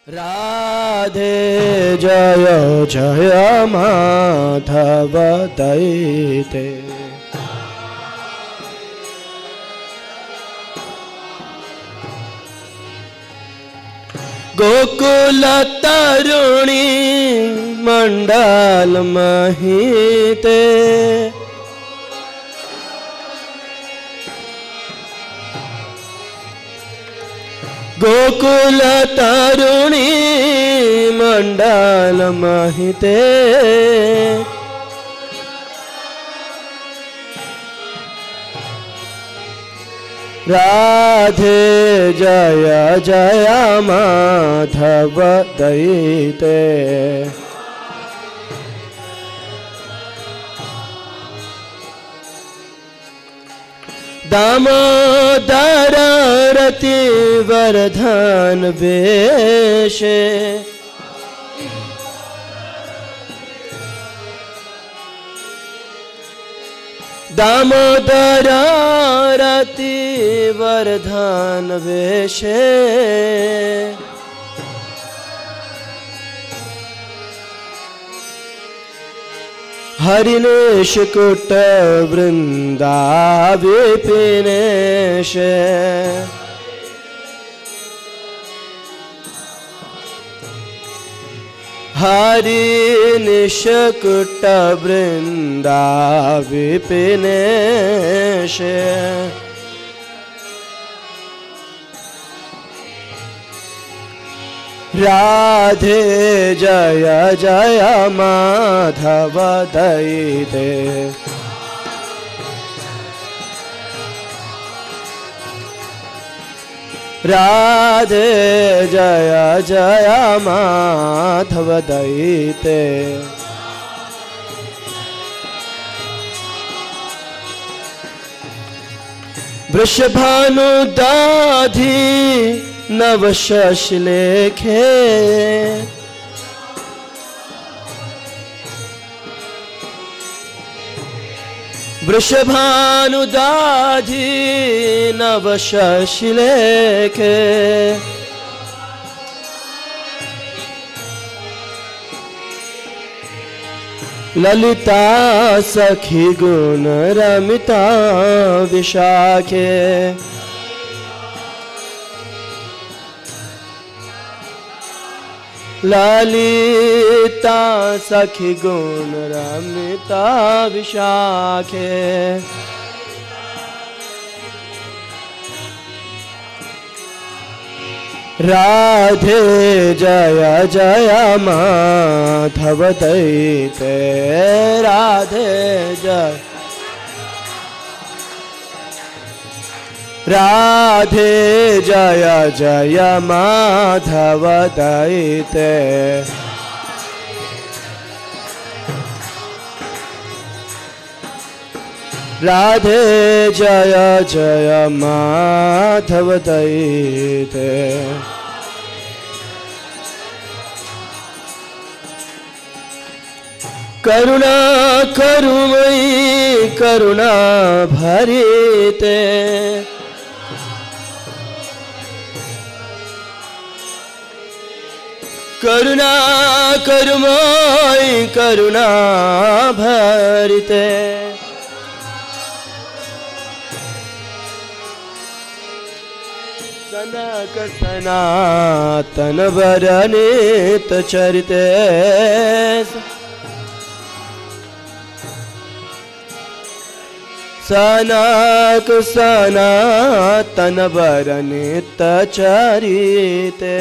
राधे जय जय माधव दैते। गोकुल तरुणी मंडल महिते। गोकुल तरुणी मंडल महिते। राधे जय जय माधव दैते। दामोदर रति वर्धन वेशे। दामोदर रति वर्धन वेशे। हरिनेश कुट वृंदा विपिनेश। हरिनेश कुट वृंदा विपिनेश। राधे जय जय माधव दैते। राधे जय जय माधव दैते। वृषभानु दाधि नव शशिलेखे। वृषभानु दाधि नव शशिलेखे। ललिता सखी गुण रमिता विशाखे। ललिता सखी गुण रमिता विशाखे। राधे जय जय माधव दैते। राधे जय राधे जय जय माधव दैते। राधे जय जय माधव दैते। करुणा करुमयी करुणा भरिते। करुणा करुमयी करुणा भरिते। सनक सनातन वरनित चरिते। सनक सनातन वरनित चरिते।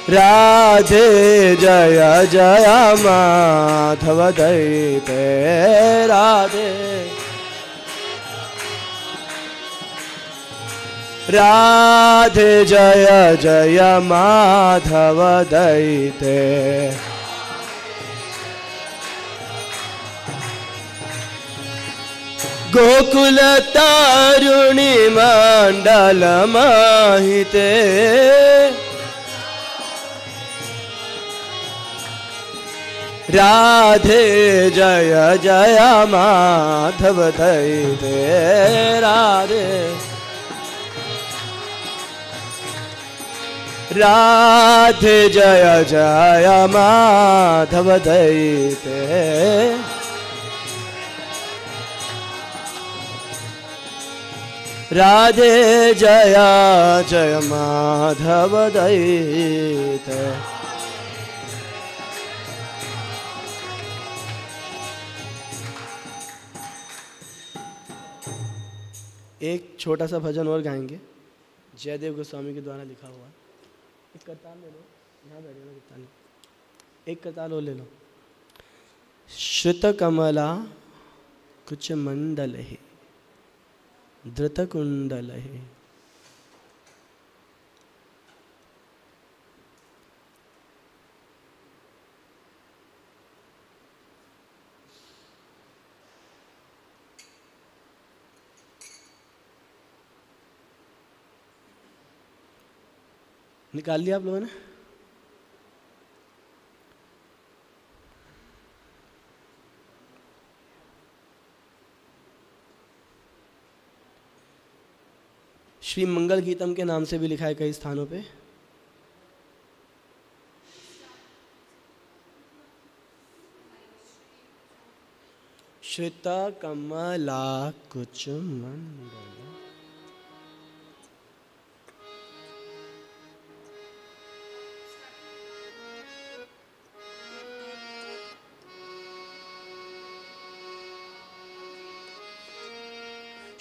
राधे जय जय माधव दैते। राधे राधे जय जय माधव दैते गोकुल तारुणी मंडल माहिते राधे जय जय माधव दैते राधे राधे जय जय माधव दैते राधे जय जय माधव दैते। एक छोटा सा भजन और गाएंगे, जयदेव गोस्वामी के द्वारा लिखा हुआ। एक करताल ले लो, यहाँ बैठे ना करताल, एक करताल और ले लो। श्रुत कमला कुछ मंडल है धृत कुंडल है। निकाल लिया आप लोगों ने? श्री मंगल गीतम के नाम से भी लिखा है कई स्थानों पे। श्वेता कमला कुछ मंडल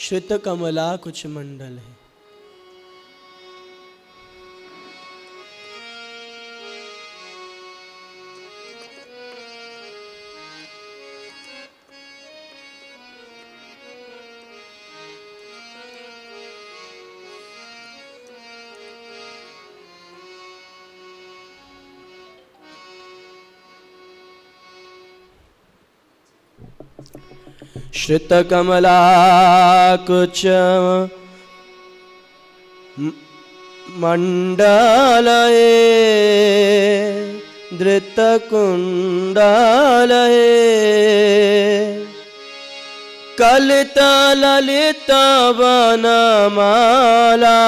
श्वेत कमला कुछ मंडल है। श्रित कमला कुछ मंडलये धृत कुंडलये कलित ललित वनमाला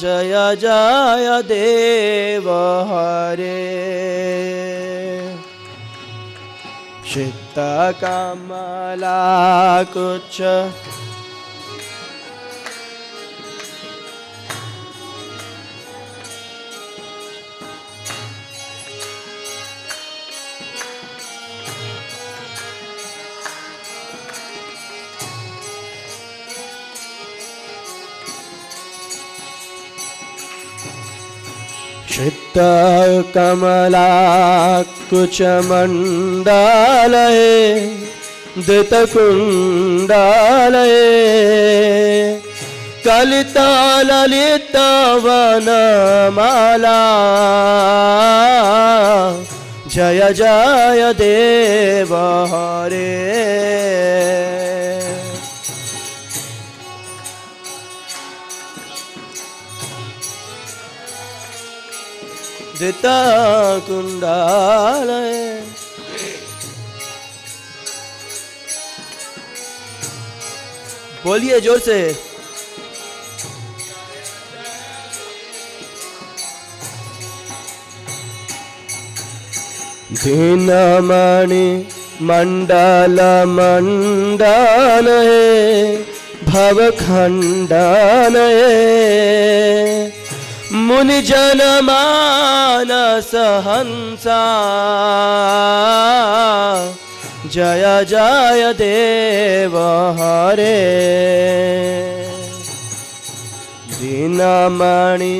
जय जय देव हरे। श्वेत कमला कुछ श्वेत कमला कुछ मंडलये धृत कुंडलये कलित ललित वनमाला जय जय देव हरे। धृत कुंडलये बोलिए जोर से। दीनमणि मंडल मंडन है भव खंडन है मुनि जन मानस हंसा जय जय देव हरे। दीनमणि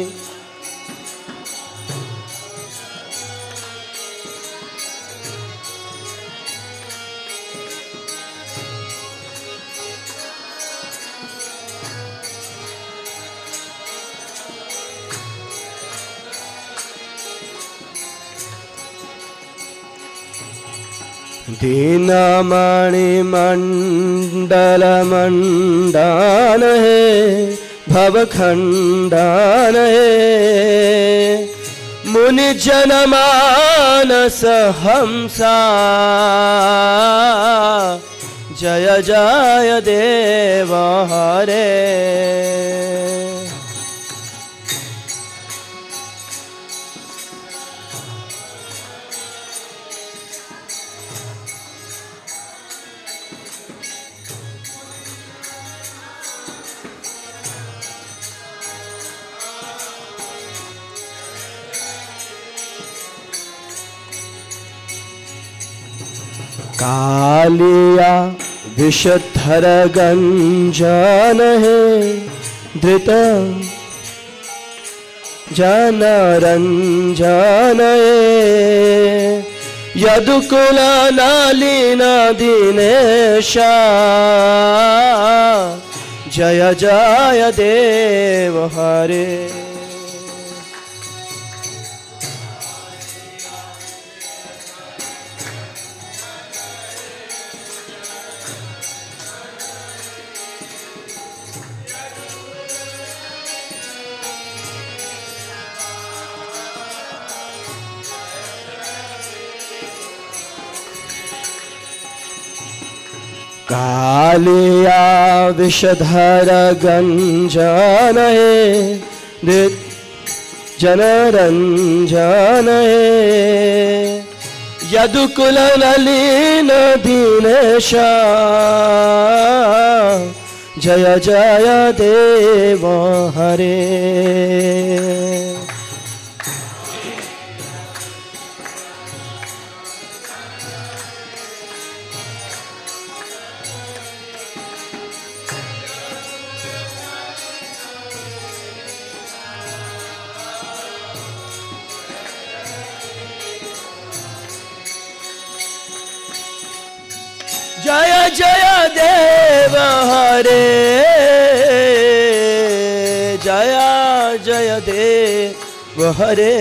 दीनमणिमण्डलमण्डान हे भवखण्डान हे मुनिजनमानस हंसा जय जय देव हरे। कालिया विषधर गंजन हे धृत जनरंजन यदुकुल नलिन दिनेशा जय जय देव हरे। कालिया विषधर गंजन हे जनरंजन यदुकुल नलिन दीनेशा जय जय देव हरे। जय जय देव हरे जय जय देव हरे।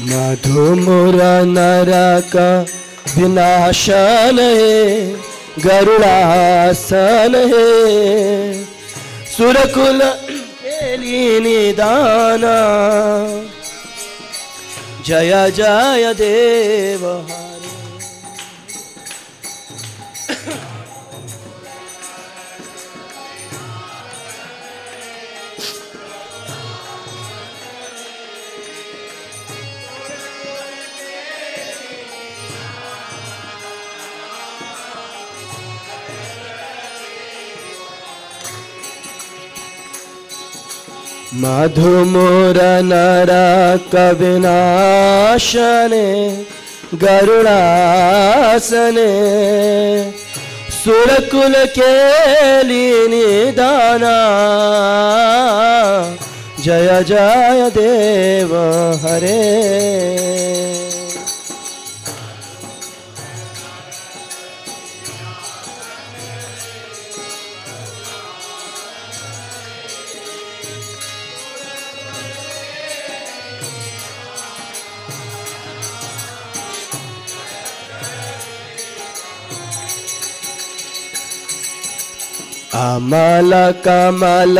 मधुमुर नरक विनाशन गरुड़ासन है सुरकुल केली निदाना जय जय देव हरे। मधुमुर नरक विनाशने गरुड़ासने सुरकुल केली निदाना जय जय देव हरे। अमल कमल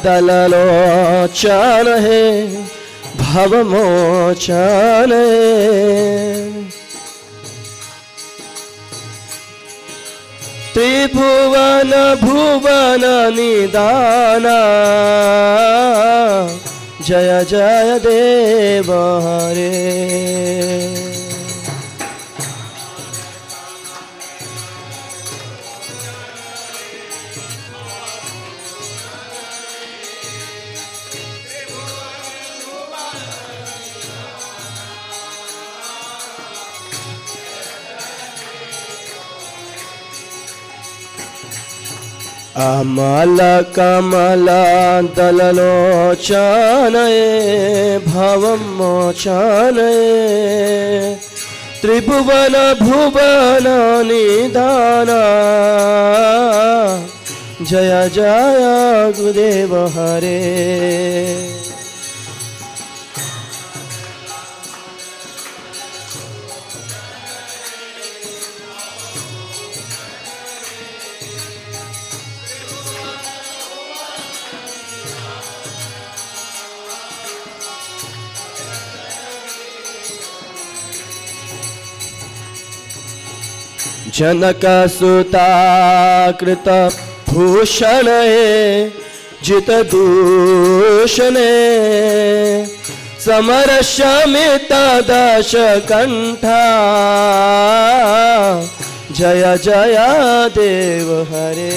दललोचन है भवमोचन त्रिभुवन भुवन निदाना जय जय देव हरे। अमल कमल दललोचन भवमोचन त्रिभुवन भुवन निधान जय जय गुरुदेव हरे। जनक सुता कृत भूषण जित दूषण समर शमित दश कंठा जय जय देव हरे।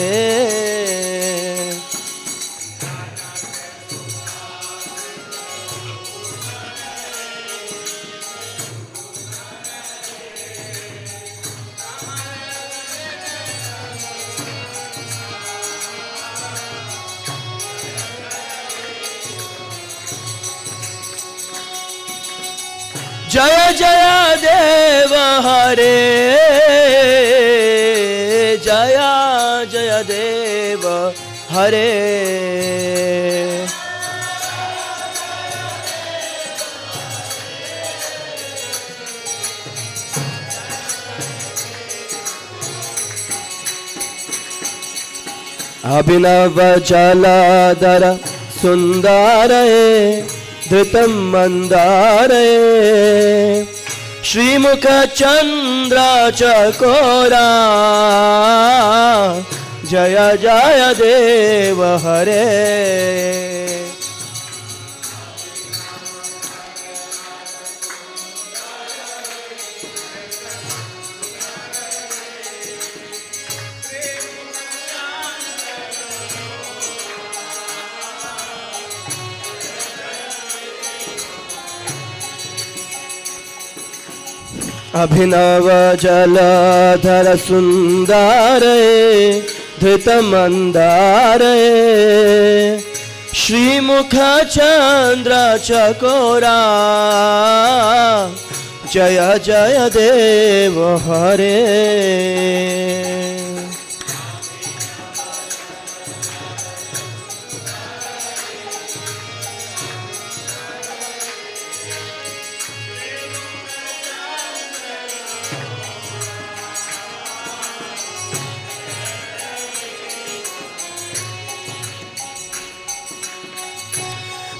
जय जय देव हरे जय जय देव हरे। अभिनव जलधर सुंदर धृतम मंदारे श्रीमुख चंद्र चकोरा जय जय देव हरे। अभिनव जलधर सुंदर धृत मंदार श्रीमुख चंद्र चकोरा जय जय देव हरे।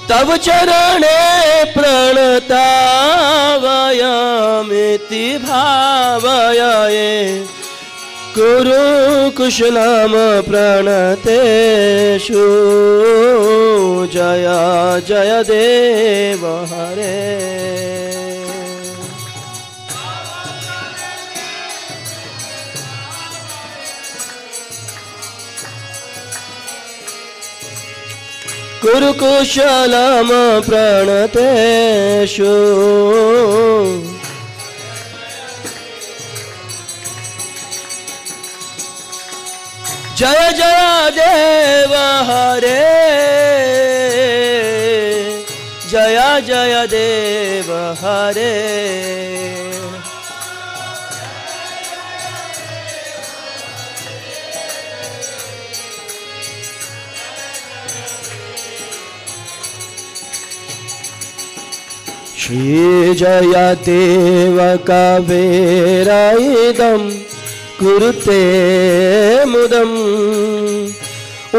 तब चरणे प्रणतावयमिति भावये कुरु कुशलम प्रणतेषु जय जय देव हरे। कुरुकुशलम प्रणतेषु जय जय देव हरे जय जय देव हरे। श्री जय देव कवेराइदं कुरुते मुदम्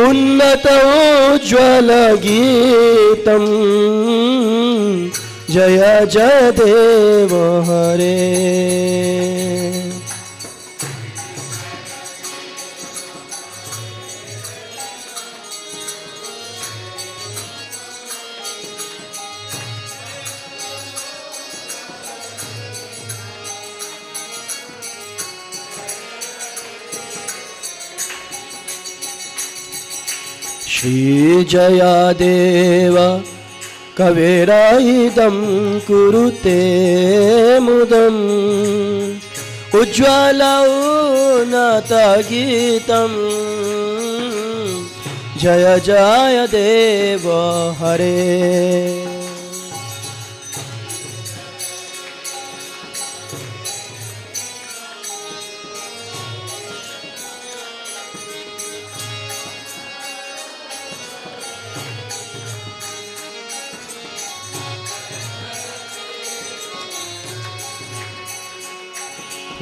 उन्नत उज्ज्वल गीतं जय जय देव हरे। श्री जया देव कवेराइदं कुरुते मुदम् उज्ज्वल उन्नत गीतं जय जय देव हरे।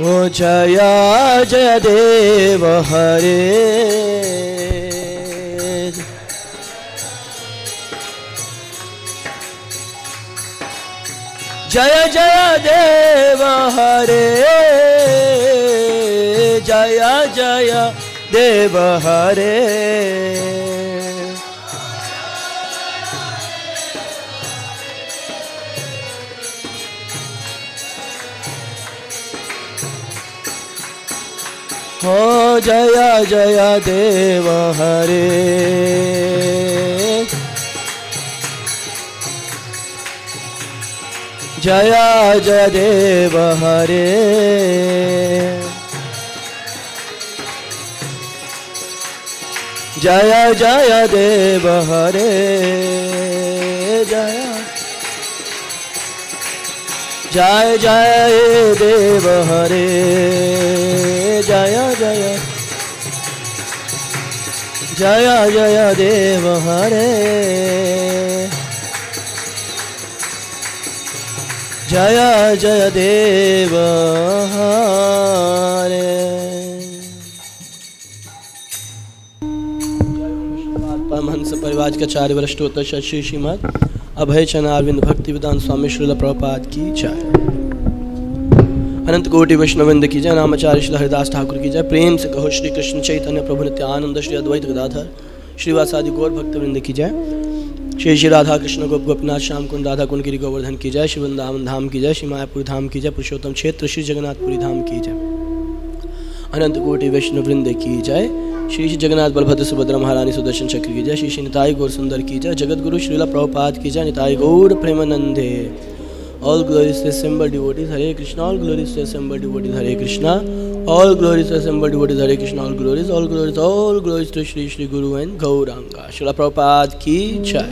ओ जय जय देव हरे, जय जय देव हरे, जय जय देव हरे। हो जय जय देव हरे, जय जय देव हरे, जय जय देव हरे, जय जय जय देव हरे, जय जय जय जय देव हरे, जय जय देव हरे। परमहंस परिवार के आचार्य वरिष्ठोत्तर श्री श्रीमद अभय चरणारविंद भक्ति वेदांत स्वामी श्रील प्रभुपाद की जय। अनंत कोटि वैष्णववृंद की जय। नामाचार्य श्री हरिदास ठाकुर की जय। प्रेम से कहो श्री कृष्ण चैतन्य प्रभु नित्यानंद श्री अद्वैत गदाधर श्रीवासादि गौर भक्तवृंद की जय। श्री श्री राधा कृष्ण गोप गोपीनाथ श्याम कुंड राधा कुंड गिरि गोवर्धन की जय। श्री वृंदावन धाम की जय। श्री मायापुर धाम की जय। पुरुषोत्तम क्षेत्र श्री जगन्नाथपुरी धाम की जय। अनंत कोटि वैष्णव वृंद की जय। श्री श्री जगन्नाथ बलभद्र सुभद्रा महारानी सुदर्शन चक्र की जय। श्री श्री निताई गौर सुंदर की जय। जगत गुरु श्रीला प्रभुपाद की जय। निताई गौर प्रेमानंदे। All glories to assembled devotees, Hare Krishna. All glories to assembled devotees, Hare Krishna. All glories to assembled devotees, Hare Krishna. All glories, all glories, all glories to Shri Shri Guru and Gauranga. Srila Prabhupada की जय।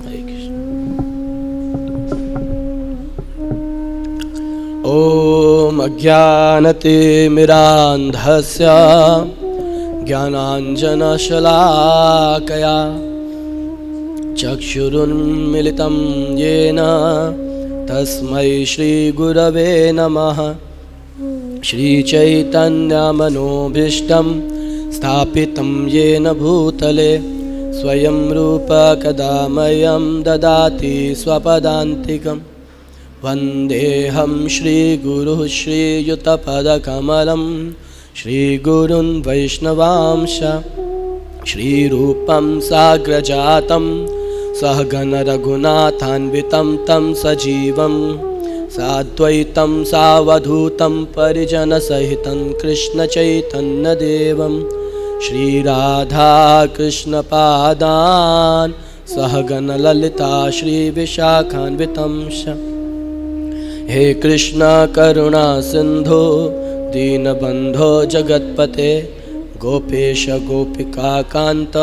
हरे कृष्ण। ओम अज्ञानतिमिरान्धस्य ज्ञानाञ्जनशलाकया चक्षुरुन्मिलितं येन तस्मै श्रीगुरवे नमः। श्रीचैतन्यमनोभीष्टं स्थापितं येन भूतले स्वयं रूप कदा मह्यं ददाति स्वपदान्तिकं। वन्देऽहं श्रीगुरुः श्रीयुतपदकमलं श्रीगुरुन् वैष्णवांश। श्रीरूपं साग्रजातं सहगण रघुनाथान्वितं तं सजीवं साद्वैतं सावधूतं परिजनसहितं कृष्णचैतन्यदेवं श्रीराधाकृष्णपादान् सहगण ललिता श्रीविशाखान्वितं च। हे कृष्ण करुणा सिंधु दीनबंधो जगत्पते गोपेश गोपिका कांत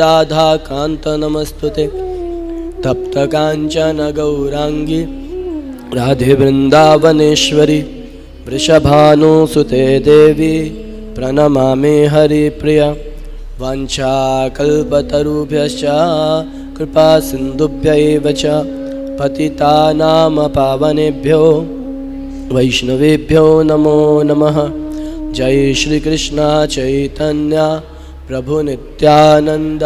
राधा कांत नमस्तुते। तप्त कांचन गौरांगी राधे वृंदावनेश्वरी वृषभानुसुते देवी प्रणमामि हरिप्रिया। वाञ्छाकल्पतरुभ्यश्च कृपा सिन्धुभ्यैव च पतितानां पावनेभ्यो वैष्णवेभ्यो नमो नमः। जय श्री कृष्ण चैतन्य प्रभु नित्यानंद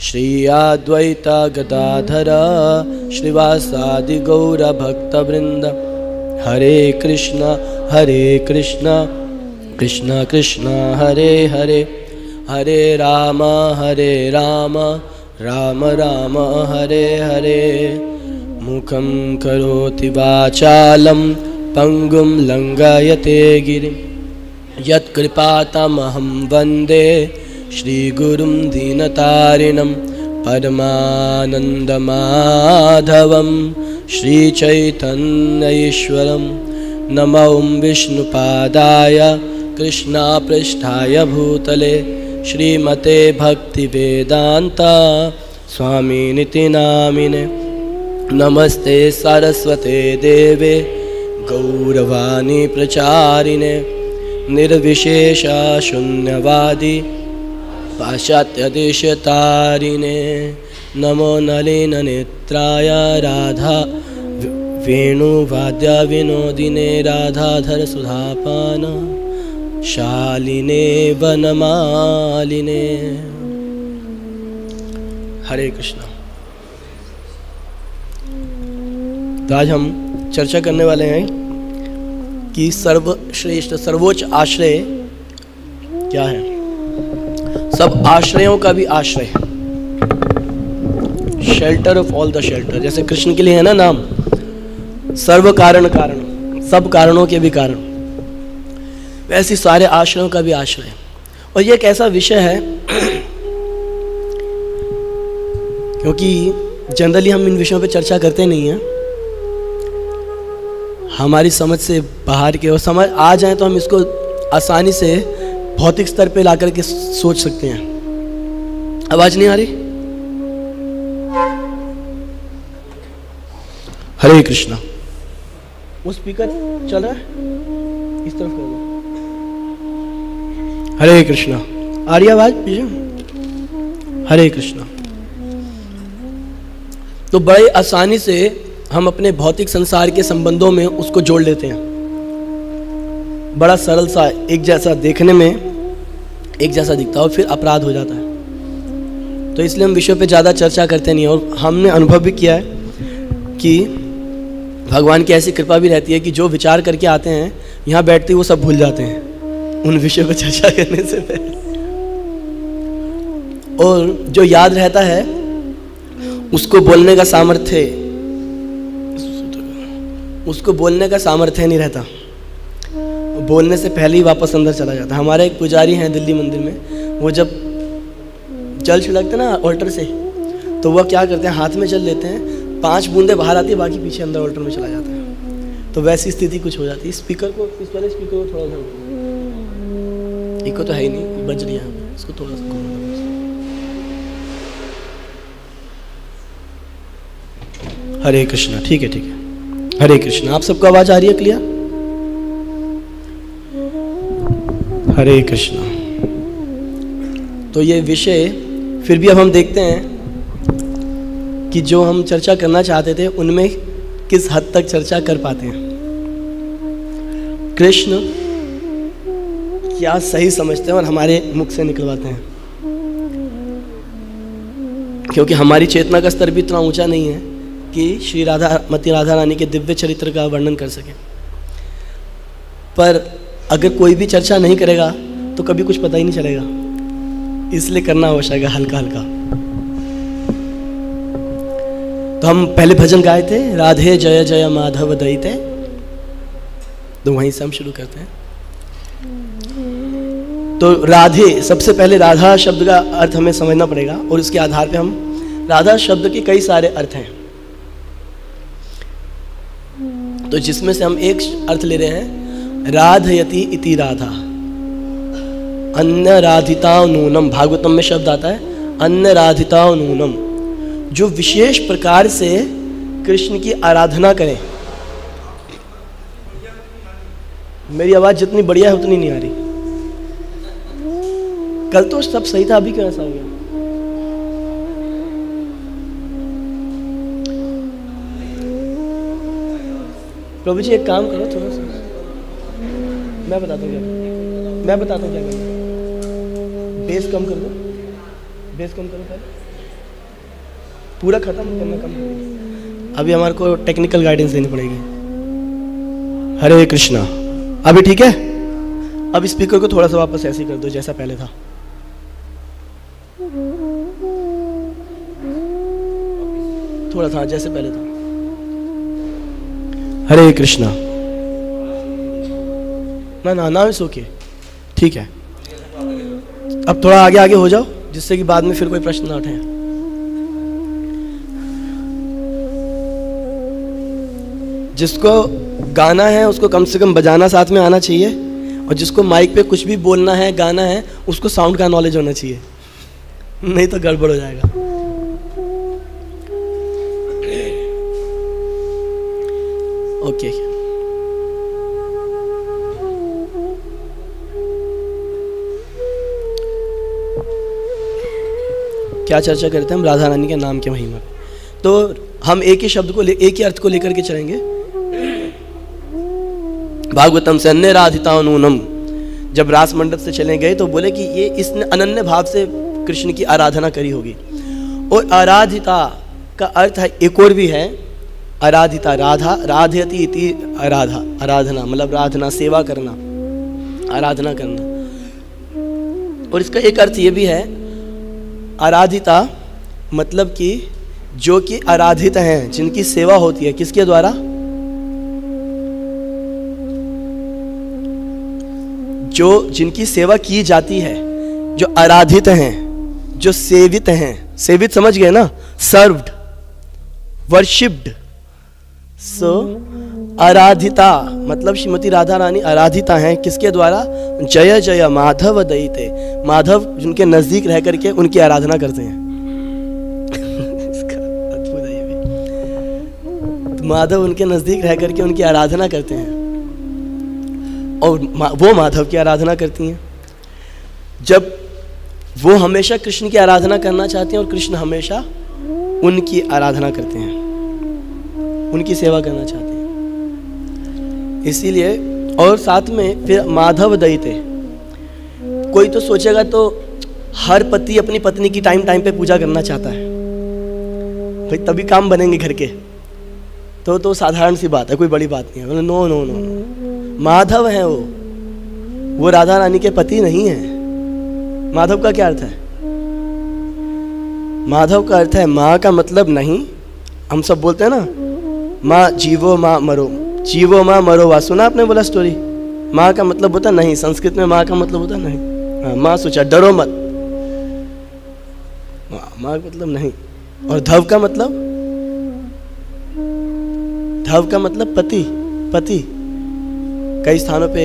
श्री अद्वैत गदाधर श्रीवासादि गौर भक्तवृंद। हरे कृष्ण कृष्ण कृष्ण हरे हरे, हरे राम राम राम हरे हरे। मुखं करोति वाचालं पंगुं लंघयते गिरिं यत्कृपातमहं वन्दे श्रीगुरुं दीनतारिणं परमानन्दमाधवं श्रीचैतन्यईश्वरं। नमो विष्णुपादाय कृष्णापृष्ठाय भूतले श्रीमते भक्तिवेदान्त स्वामिनिति नामिने। नमस्ते सरस्वते देवे गौरवाणी प्रचारिणे निर्विशेष शून्यवादी पाश्चात्यदेशतारिणे। नमो नलिन नेत्राय राधा वेणुवाद्या विनोदिने राधाधर सुधापान शालिने वनमालिने। हरे कृष्णा। तो आज हम चर्चा करने वाले हैं कि सर्वश्रेष्ठ सर्वोच्च आश्रय क्या है। सब आश्रयों का भी आश्रय, shelter of all the shelter. जैसे कृष्ण के लिए है ना नाम सर्व कारण कारण, सब कारणों के भी कारण, वैसे सारे आश्रयों का भी आश्रय। और ये एक ऐसा विषय है क्योंकि जनरली हम इन विषयों पे चर्चा करते नहीं हैं, हमारी समझ से बाहर के, और समझ आ जाए तो हम इसको आसानी से भौतिक स्तर पे ला करके सोच सकते हैं। आवाज नहीं आ रही? हरे कृष्णा। वो स्पीकर चल रहा है, इस तरफ कर दो। हरे कृष्णा। आ रही आवाज पीछे? हरे कृष्णा। तो बड़े आसानी से हम अपने भौतिक संसार के संबंधों में उसको जोड़ लेते हैं। बड़ा सरल सा, एक जैसा देखने में एक जैसा दिखता है और फिर अपराध हो जाता है। तो इसलिए हम विषयों पे ज़्यादा चर्चा करते नहीं। और हमने अनुभव भी किया है कि भगवान की ऐसी कृपा भी रहती है कि जो विचार करके आते हैं यहाँ बैठते वो सब भूल जाते हैं उन विषयों पर चर्चा करने से पहले। और जो याद रहता है उसको बोलने का सामर्थ्य, उसको बोलने का सामर्थ्य नहीं रहता, बोलने से पहले ही वापस अंदर चला जाता। हमारे एक पुजारी हैं दिल्ली मंदिर में, वो जब जल छिड़कते ना ऑल्टर से, तो वह क्या करते हैं, हाथ में जल लेते हैं, 5 बूंदे बाहर आती है, बाकी पीछे अंदर ऑल्टर में चला जाता है। तो वैसी स्थिति कुछ हो जाती है। स्पीकर को, इस वाले स्पीकर को थोड़ा सा, इको तो है ही नहीं, बज रही है, इसको थोड़ा सा। हरे कृष्णा। ठीक है ठीक है। हरे कृष्णा। आप सबको आवाज आ रही है क्लियर? हरे कृष्णा। तो ये विषय फिर भी अब हम देखते हैं कि जो हम चर्चा करना चाहते थे उनमें किस हद तक चर्चा कर पाते हैं। कृष्ण क्या सही समझते हैं और हमारे मुख से निकलवाते हैं, क्योंकि हमारी चेतना का स्तर भी इतना ऊंचा नहीं है कि श्री मती राधा रानी के दिव्य चरित्र का वर्णन कर सके। पर अगर कोई भी चर्चा नहीं करेगा तो कभी कुछ पता ही नहीं चलेगा, इसलिए करना आवश्यक है हल्का हल्का। तो हम पहले भजन गाए थे, राधे जय जय माधव दयिते, तो वहीं से हम शुरू करते हैं। तो राधे, सबसे पहले राधा शब्द का अर्थ हमें समझना पड़ेगा और इसके आधार पे हम, राधा शब्द के कई सारे अर्थ हैं, तो जिसमें से हम एक अर्थ ले रहे हैं, राधयति इति राधा, अन्य राधिता नूनम। भागवतम में शब्द आता है अन्य राधिता नूनम, जो विशेष प्रकार से कृष्ण की आराधना करें। मेरी आवाज जितनी बढ़िया है उतनी नहीं आ रही। कल तो सब सही था, अभी क्यों ऐसा हो गया? प्रभु जी एक काम करो, थोड़ा सा मैं बताता हूँ क्या करना। बेस कम कर दो, बेस कम करो पहले, पूरा खत्म करना, कम करो। अभी हमारे को टेक्निकल गाइडेंस देनी पड़ेगी। हरे कृष्णा। अभी ठीक है? अब स्पीकर को थोड़ा सा वापस ऐसे कर दो जैसा पहले था। थोड़ा सा जैसे पहले था। हरे कृष्णा। ना इट्स ओके, ठीक है। अब थोड़ा आगे आगे हो जाओ, जिससे कि बाद में फिर कोई प्रश्न ना उठे। जिसको गाना है उसको कम से कम बजाना साथ में आना चाहिए, और जिसको माइक पे कुछ भी बोलना है, गाना है, उसको साउंड का नॉलेज होना चाहिए, नहीं तो गड़बड़ हो जाएगा। ओके। क्या चर्चा करते हैं हम? राधा रानी के नाम के महिमा पे। तो हम एक ही शब्द को एक ही अर्थ को लेकर के चलेंगे। भागवतम से अन्य राधिता नूनम, जब रास मंडप से चले गए तो बोले कि ये इसने अनन्य भाव से कृष्ण की आराधना करी होगी। और आराधिता का अर्थ है एक और भी है, आराधिता राधा, राधयति इति आराधा, आराधना मतलब राधना, सेवा करना, आराधना करना। और इसका एक अर्थ ये भी है, आराधिता मतलब कि जो कि आराधित हैं, जिनकी सेवा होती है, किसके द्वारा? जो जिनकी सेवा की जाती है, जो आराधित हैं, जो सेवित हैं। सेवित समझ गए ना? Served, worshipped. सो आराधिता मतलब श्रीमती राधा रानी आराधिता हैं, किसके द्वारा? जय जय माधव दयिते, माधव जिनके नजदीक रह करके उनकी आराधना करते हैं। अद्भुत है ये भी। तो माधव उनके नजदीक रह करके उनकी आराधना करते हैं और वो माधव की आराधना करती हैं। जब वो हमेशा कृष्ण की आराधना करना चाहते हैं और कृष्ण हमेशा उनकी आराधना करते हैं, उनकी सेवा करना चाहते हैं। इसीलिए और साथ में फिर माधव दयिते। कोई तो सोचेगा तो हर पति अपनी पत्नी की टाइम टाइम पे पूजा करना चाहता है भाई, तभी काम बनेंगे घर के। तो साधारण सी बात है, कोई बड़ी बात नहीं है। नो नो नो, माधव है वो राधा रानी के पति नहीं है। माधव का क्या अर्थ है? माधव का अर्थ है माँ का मतलब नहीं, हम सब बोलते हैं ना माँ जीवो माँ मरो, जीवो माँ मरो वा। सुना आपने बोला स्टोरी? माँ का मतलब होता नहीं, संस्कृत में माँ का मतलब होता नहीं। हाँ, माँ सोचा डरो मत, माँ का मतलब नहीं। और धव का मतलब? धव का मतलब पति, पति। कई स्थानों पे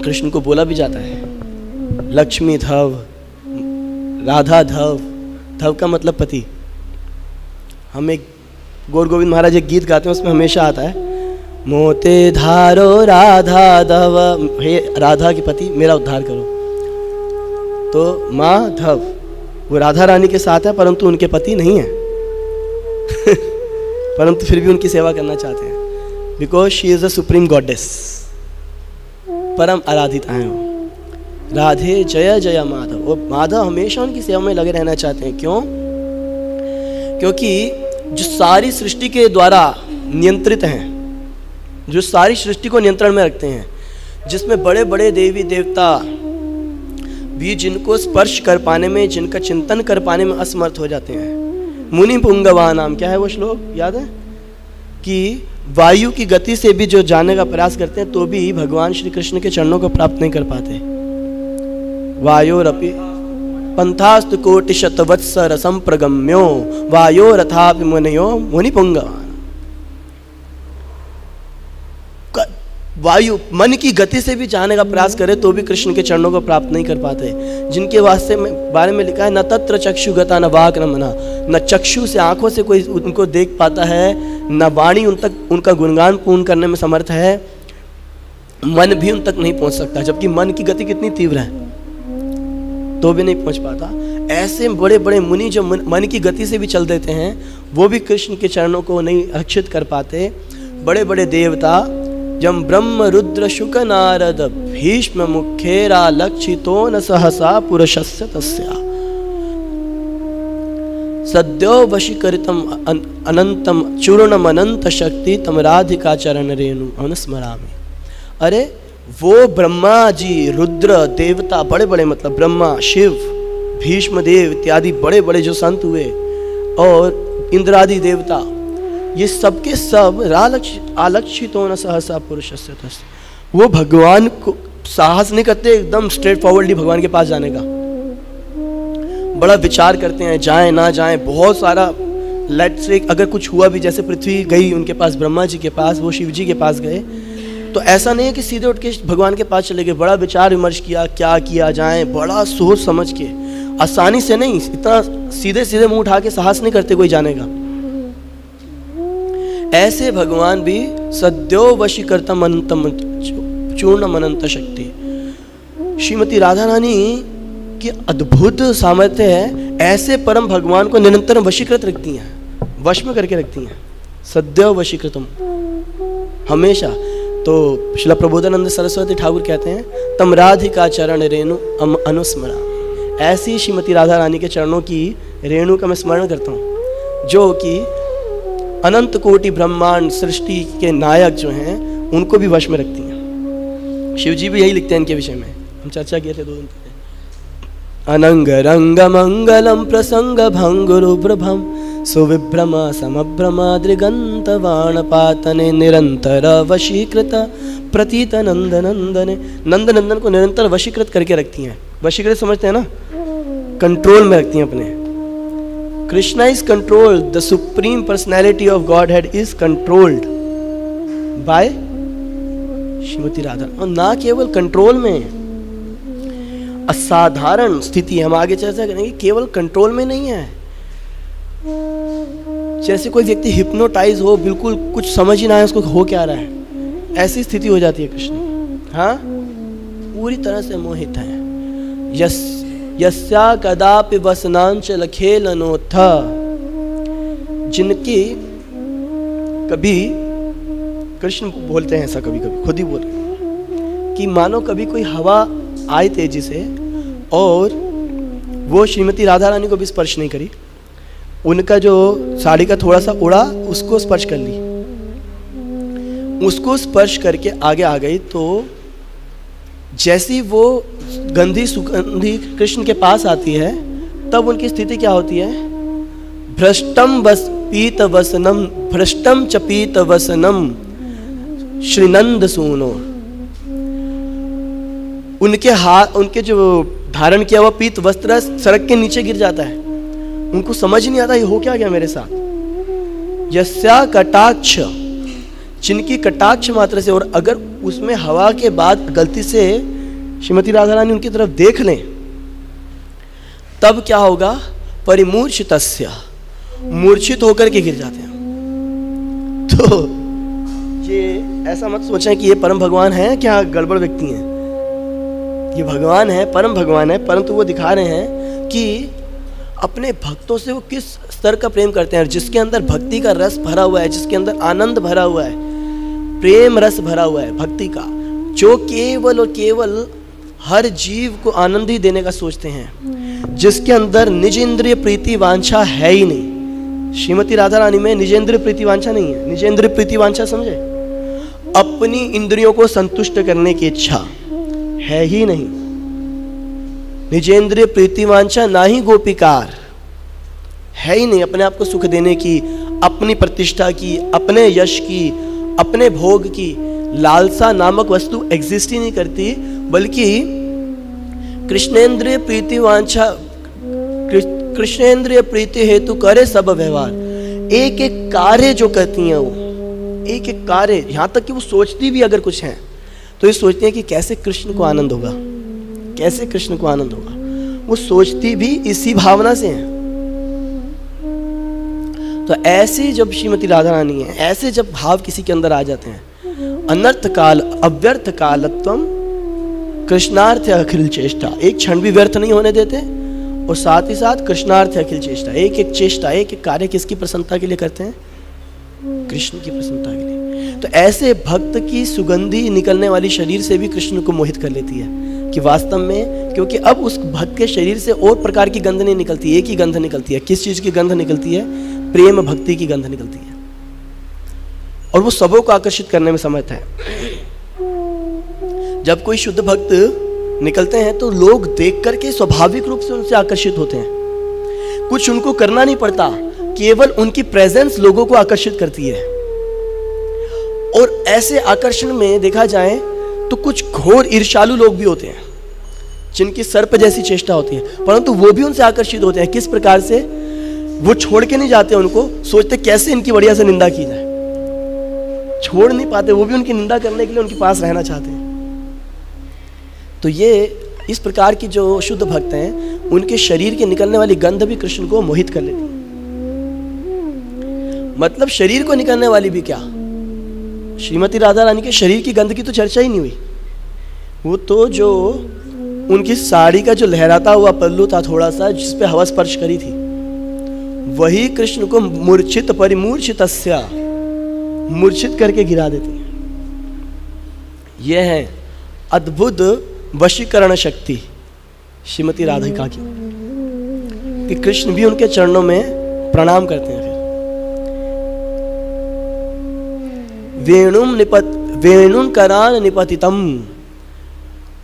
कृष्ण को बोला भी जाता है लक्ष्मी धव, राधा धव। धव का मतलब पति। हम एक गौर गोविंद महाराज एक गीत गाते हैं, उसमें हमेशा आता है मोते धारो राधा धव, हे राधा के पति मेरा उद्धार करो। तो माँ धव वो राधा रानी के साथ है, परंतु उनके पति नहीं है परंतु फिर भी उनकी सेवा करना चाहते हैं, because she is the supreme goddess, परम आराधिता है वो। राधे जय जय माधव। वो माधव हमेशा उनकी सेवा में लगे रहना चाहते हैं। क्यों? क्योंकि जो सारी सृष्टि के द्वारा नियंत्रित हैं, जो सारी सृष्टि को नियंत्रण में रखते हैं, जिसमें बड़े बड़े देवी देवता भी जिनको स्पर्श कर पाने में, जिनका चिंतन कर पाने में असमर्थ हो जाते हैं। मुनि पुंगवा नाम क्या है वो श्लोक याद है? कि वायु की गति से भी जो जाने का प्रयास करते हैं तो भी भगवान श्री कृष्ण के चरणों को प्राप्त नहीं कर पाते। वायोरपि पंथास्तु कोटि शतवत्सर संप्रगम्यो वायोरथापि मुनयो मुनिपुंगवान। वायु मन की गति से भी जाने का प्रयास करे तो भी कृष्ण के चरणों को प्राप्त नहीं कर पाते। जिनके वास्ते में बारे में लिखा है न तत्र चक्षुगता न वाक् न मना, न चक्षु से आंखों से कोई उनको देख पाता है, न वाणी उन तक उनका गुणगान पूर्ण करने में समर्थ है, मन भी उन तक नहीं पहुंच सकता। जबकि मन की गति कितनी तीव्र है तो भी नहीं पहुंच पाता। ऐसे बड़े बड़े मुनि जो मन की गति से भी चल देते हैं वो भी कृष्ण के चरणों को नहीं रक्षित कर पाते। बड़े बड़े देवता जम ब्रह्म रुद्र शुक नारद भीष्म मुखेरा लक्षितो न सहसा पुरुषस्य तस्या सद्यो वशीकरितम अनंतम चूर्णम अनंत शक्ति तम राधिका चरण रेणु अनुस्मरामि। अरे वो ब्रह्मा जी, रुद्र देवता, बड़े बड़े मतलब ब्रह्मा, शिव, भीष्म देव इत्यादि बड़े बड़े जो संत हुए और इंद्रादि देवता, ये सबके सब आलक्षितो न सहसा पुरुषस्य तस्य, वो भगवान को साहस नहीं करते एकदम स्ट्रेट फॉरवर्डली भगवान के पास जाने का। बड़ा विचार करते हैं जाएं ना जाएं, बहुत सारा लेट्स से अगर कुछ हुआ भी, जैसे पृथ्वी गई उनके पास, ब्रह्मा जी के पास, वो शिव जी के पास गए, तो ऐसा नहीं है कि सीधे उठ के भगवान के पास चले गए। बड़ा विचार विमर्श किया, क्या किया जाए, बड़ा सोच समझ के, आसानी से नहीं, इतना सीधे सीधे मुंह उठा के साहस नहीं करते कोई जाने का। ऐसे भगवान भी सद्यो वशीकर्तम अनंतम चूर्णम अनंत शक्ति। श्रीमती राधा रानी की अद्भुत सामर्थ्य है, ऐसे परम भगवान को निरंतर वशीकृत रखती हैं। वश में करके रखती हैं, सदैव वशीकृतम, हमेशा। तो श्रील प्रबोधानंद सरस्वती ठाकुर कहते हैं, तम राधिका चरण रेणु अनुस्मरा, ऐसी श्रीमती राधा रानी के चरणों की रेणु का मैं स्मरण करता हूँ, जो कि अनंत कोटि ब्रह्मांड सृष्टि के नायक जो हैं उनको भी वश में रखती हैं। शिव जी भी यही लिखते हैं इनके विषय में, हम चर्चा किए थे 2 दिन पहले। अनंग रंग मंगलम प्रसंग भंगुरुभ्रभम सुविभ्रमा समभ्रमा दृगंत वाण पातने निरंतर वशीकृत प्रतीत नंद नंदने, नंद नंदन को निरंतर वशीकृत करके रखती हैं। वशीकृत समझते हैं ना, कंट्रोल में रखती हैं अपने। Krishna is controlled, the supreme personality of God head is controlled by Shrimati Radha. और ना केवल कंट्रोल में, असाधारण स्थिति, हम आगे चर्चा करेंगे, केवल कंट्रोल में नहीं है। जैसे कोई व्यक्ति हिप्नोटाइज हो, बिल्कुल कुछ समझ ही ना है उसको हो क्या रहा है, ऐसी स्थिति हो जाती है कृष्ण। हाँ, पूरी तरह से मोहित है। यस्या कदापि वसनांचल खेलनोथ, जिनकी कभी, कृष्ण बोलते हैं ऐसा कभी कभी, खुद ही बोल रहे कि मानो कभी कोई हवा आई तेजी से और वो श्रीमती राधा रानी को भी स्पर्श नहीं करी, उनका जो साड़ी का थोड़ा सा उड़ा उसको स्पर्श कर ली, उसको स्पर्श करके आगे आ गई, तो जैसी वो गंधी सुगंधी कृष्ण के पास आती है तब उनकी स्थिति क्या होती है? भ्रष्टम वस पीत वसनम, भ्रष्टम च पीत वसनम श्रीनंद सूनो। उनके हाथ, उनके जो धारण किया हुआ पीत वस्त्र सड़क के नीचे गिर जाता है, उनको समझ नहीं आता ये हो क्या गया मेरे साथ। यस्या कटाक्ष, जिनकी कटाक्ष मात्र से, और अगर उसमें हवा के बाद गलती से श्रीमती राधा रानी उनकी तरफ देख लें तब क्या होगा? परिमूर्छितस्य, मूर्छित होकर के गिर जाते हैं। तो ये ऐसा मत सोचें कि ये परम भगवान हैं, क्या गड़बड़ व्यक्ति हैं। ये भगवान है, परम भगवान है, परंतु वो दिखा रहे हैं कि अपने भक्तों से वो किस स्तर का प्रेम करते हैं। जिसके अंदर भक्ति का रस भरा हुआ है, जिसके अंदर आनंद भरा हुआ है, प्रेम रस भरा हुआ है भक्ति का, जो केवल और केवल हर जीव को आनंद ही देने का सोचते हैं, जिसके अंदर निज इंद्रिय प्रीति वांछा है ही नहीं। श्रीमती राधा रानी में निजेंद्रिय प्रीति वांछा नहीं है। निजेंद्रिय प्रीति वांछा समझे? अपनी इंद्रियों को संतुष्ट करने की इच्छा है ही नहीं। निजेंद्रिय प्रीति वांछा ना ही गोपिकार है ही नहीं, अपने आप को सुख देने की, अपनी प्रतिष्ठा की, अपने यश की, अपने भोग की लालसा नामक वस्तु एग्जिस्ट ही नहीं करती, बल्कि कृष्णेंद्रिय प्रीति वांछा, कृष्णेंद्रिय प्रीति हेतु करे सब व्यवहार। एक एक कार्य जो करती हैं वो, एक एक कार्य, यहाँ तक कि वो सोचती भी अगर कुछ है तो ये सोचती हैं कि कैसे कृष्ण को आनंद होगा, कैसे कृष्ण को आनंद होगा। वो सोचती भी इसी भावना से है। तो ऐसी जब श्रीमती राधा रानी है, ऐसे जब भाव किसी के अंदर आ जाते हैं, अनर्थ काल अव्यर्थ कालत्वम कृष्णार्थ अखिल चेष्टा, एक क्षण भी व्यर्थ नहीं होने देते, और साथ ही साथ कृष्णार्थ अखिल चेष्टा, एक एक चेष्टा, एक एक कार्य किसकी प्रसन्नता के लिए करते हैं? कृष्ण की प्रसन्नता के लिए। तो ऐसे भक्त की सुगंधी निकलने वाली शरीर से भी कृष्ण को मोहित कर लेती है कि वास्तव में, क्योंकि अब उस भक्त के शरीर से और प्रकार की गंध नहीं निकलती, एक ही गंध निकलती है। किस चीज की गंध निकलती है? प्रेम भक्ति की गंध निकलती है, और वो सबों को आकर्षित करने में समर्थ है। जब कोई शुद्ध भक्त निकलते हैं तो लोग देख करके स्वाभाविक रूप से उनसे आकर्षित होते हैं। कुछ उनको करना नहीं पड़ता, केवल उनकी प्रेजेंस लोगों को आकर्षित करती है। और ऐसे आकर्षण में देखा जाए तो कुछ घोर ईर्ष्यालु लोग भी होते हैं, जिनकी सर्प जैसी चेष्टा होती है, परंतु वो भी उनसे आकर्षित होते हैं। किस प्रकार से? वो छोड़ के नहीं जाते उनको, सोचते कैसे इनकी बढ़िया से निंदा की जाए, छोड़ नहीं पाते, वो भी उनकी निंदा करने के लिए उनके पास रहना चाहते हैं। तो ये इस प्रकार की जो शुद्ध भक्त हैं, उनके शरीर के निकलने वाली गंध भी कृष्ण को मोहित कर लेती है। मतलब शरीर को निकलने वाली भी क्या, श्रीमती राधा रानी के शरीर की गंध की तो चर्चा ही नहीं हुई। वो तो जो उनकी साड़ी का जो लहराता हुआ पल्लू था थोड़ा सा, जिस पे हवा स्पर्श करी थी, वही कृष्ण को मूर्छित परिमूर्छितस्या, मूर्छित करके गिरा देती हैं। यह है अद्भुत वशीकरण शक्ति श्रीमती राधिका की, कि कृष्ण भी उनके चरणों में प्रणाम करते हैं। फिर वेणुम करान निपतितम,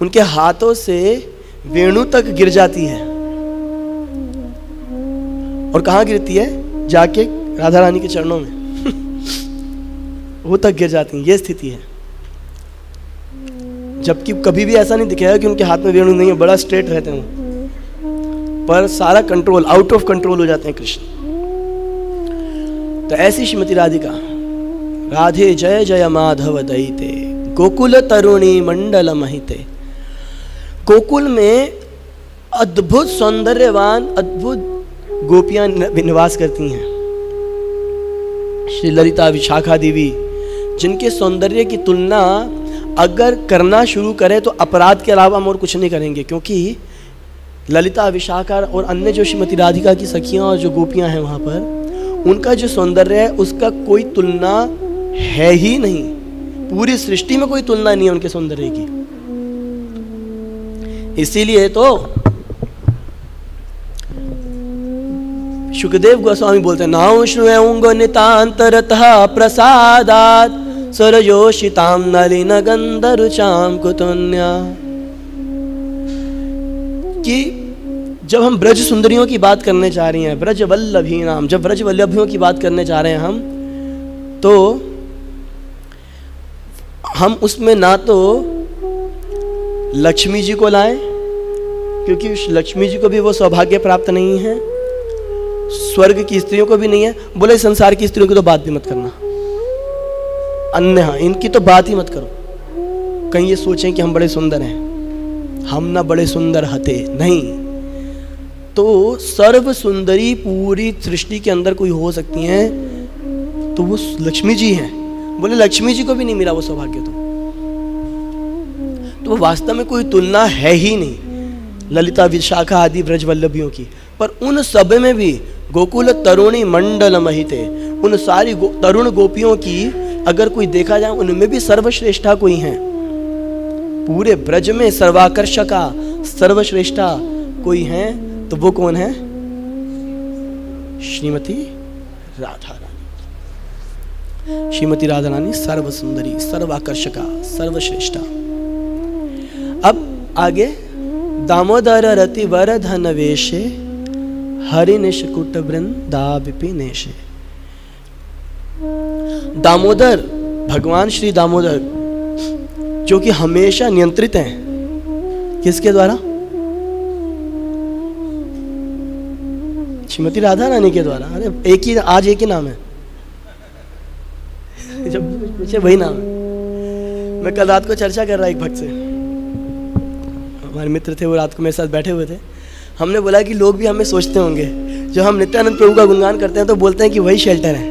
उनके हाथों से वेणु तक गिर जाती है। और कहाँ गिरती है? जाके राधा रानी के चरणों में वो तक गिर जाती हैं। ये स्थिति है। जबकि कभी भी ऐसा नहीं दिखाया कि उनके हाथ में वेणु नहीं है, बड़ा स्ट्रेट रहते हैं, पर सारा कंट्रोल, आउट ऑफ कंट्रोल हो जाते हैं कृष्ण। तो ऐसी श्रीमती राधिका, राधे जय जय माधव दयिते गोकुल तरुणी मंडल महिते। गोकुल में अद्भुत सौंदर्यवान अद्भुत गोपियां निवास करती हैं। श्री ललिता विशाखा देवी, जिनके सौंदर्य की तुलना अगर करना शुरू करें तो अपराध के अलावा हम और कुछ नहीं करेंगे, क्योंकि ललिता विशाखा और अन्य जो श्रीमती राधिका की सखियां और जो गोपियां हैं वहां पर, उनका जो सौंदर्य है उसका कोई तुलना है ही नहीं। पूरी सृष्टि में कोई तुलना नहीं है उनके सौंदर्य की। इसीलिए तो सुखदेव गोस्वामी बोलते हैं, नाउ श्रुयंग नितांतरतः प्रसादात् सरयोषिताम नलिन गंधरुचाम कुतुन्या। कि जब हम ब्रज सुंदरियों की बात करने जा रही हैं, ब्रज वल्लभी नाम, जब ब्रज वल्लभियों की बात करने जा रहे हैं हम, तो हम उसमें ना तो लक्ष्मी जी को लाएं, क्योंकि लक्ष्मी जी को भी वो सौभाग्य प्राप्त नहीं है, स्वर्ग की स्त्रियों को भी नहीं है। बोले संसार की स्त्रियों की तो बात भी मत करना, अन्य इनकी तो बात ही मत करो। कहीं ये सोचें कि हम बड़े सुंदर हैं, हम ना बड़े सुंदर हते नहीं। तो सर्व सुंदरी पूरी सृष्टि के अंदर कोई हो सकती हैं तो वो लक्ष्मी जी हैं। बोले लक्ष्मी जी को भी नहीं मिला वो सौभाग्य, तो वो वास्तव में कोई तुलना है ही नहीं ललिता विशाखा आदि ब्रज वल्लभियों की। पर उन सब में भी गोकुल तरुणी मंडल महिते, उन सारी तरुण गोपियों की अगर कोई देखा जाए, उनमें भी सर्वश्रेष्ठा कोई है। पूरे ब्रज में सर्वाकर्षका सर्वश्रेष्ठा कोई है, तो वो कौन है? श्रीमती राधा रानी। श्रीमती राधा रानी सर्व सुंदरी, सर्वाकर्षका, सर्वश्रेष्ठा। अब आगे, दामोदर रति वर धन वेशे हरि निशकुट वृंदा विपिनेशे। दामोदर, भगवान श्री दामोदर, जो कि हमेशा नियंत्रित हैं किसके द्वारा? श्रीमती राधा रानी के द्वारा। अरे एक ही, आज एक ही नाम है, जब पूछे वही नाम है। मैं कल रात को चर्चा कर रहा एक भक्त से, हमारे मित्र थे, वो रात को मेरे साथ बैठे हुए थे। हमने बोला कि लोग भी हमें सोचते होंगे, जब हम नित्यानंद प्रभु का गुणगान करते हैं तो बोलते हैं कि वही शेल्टर है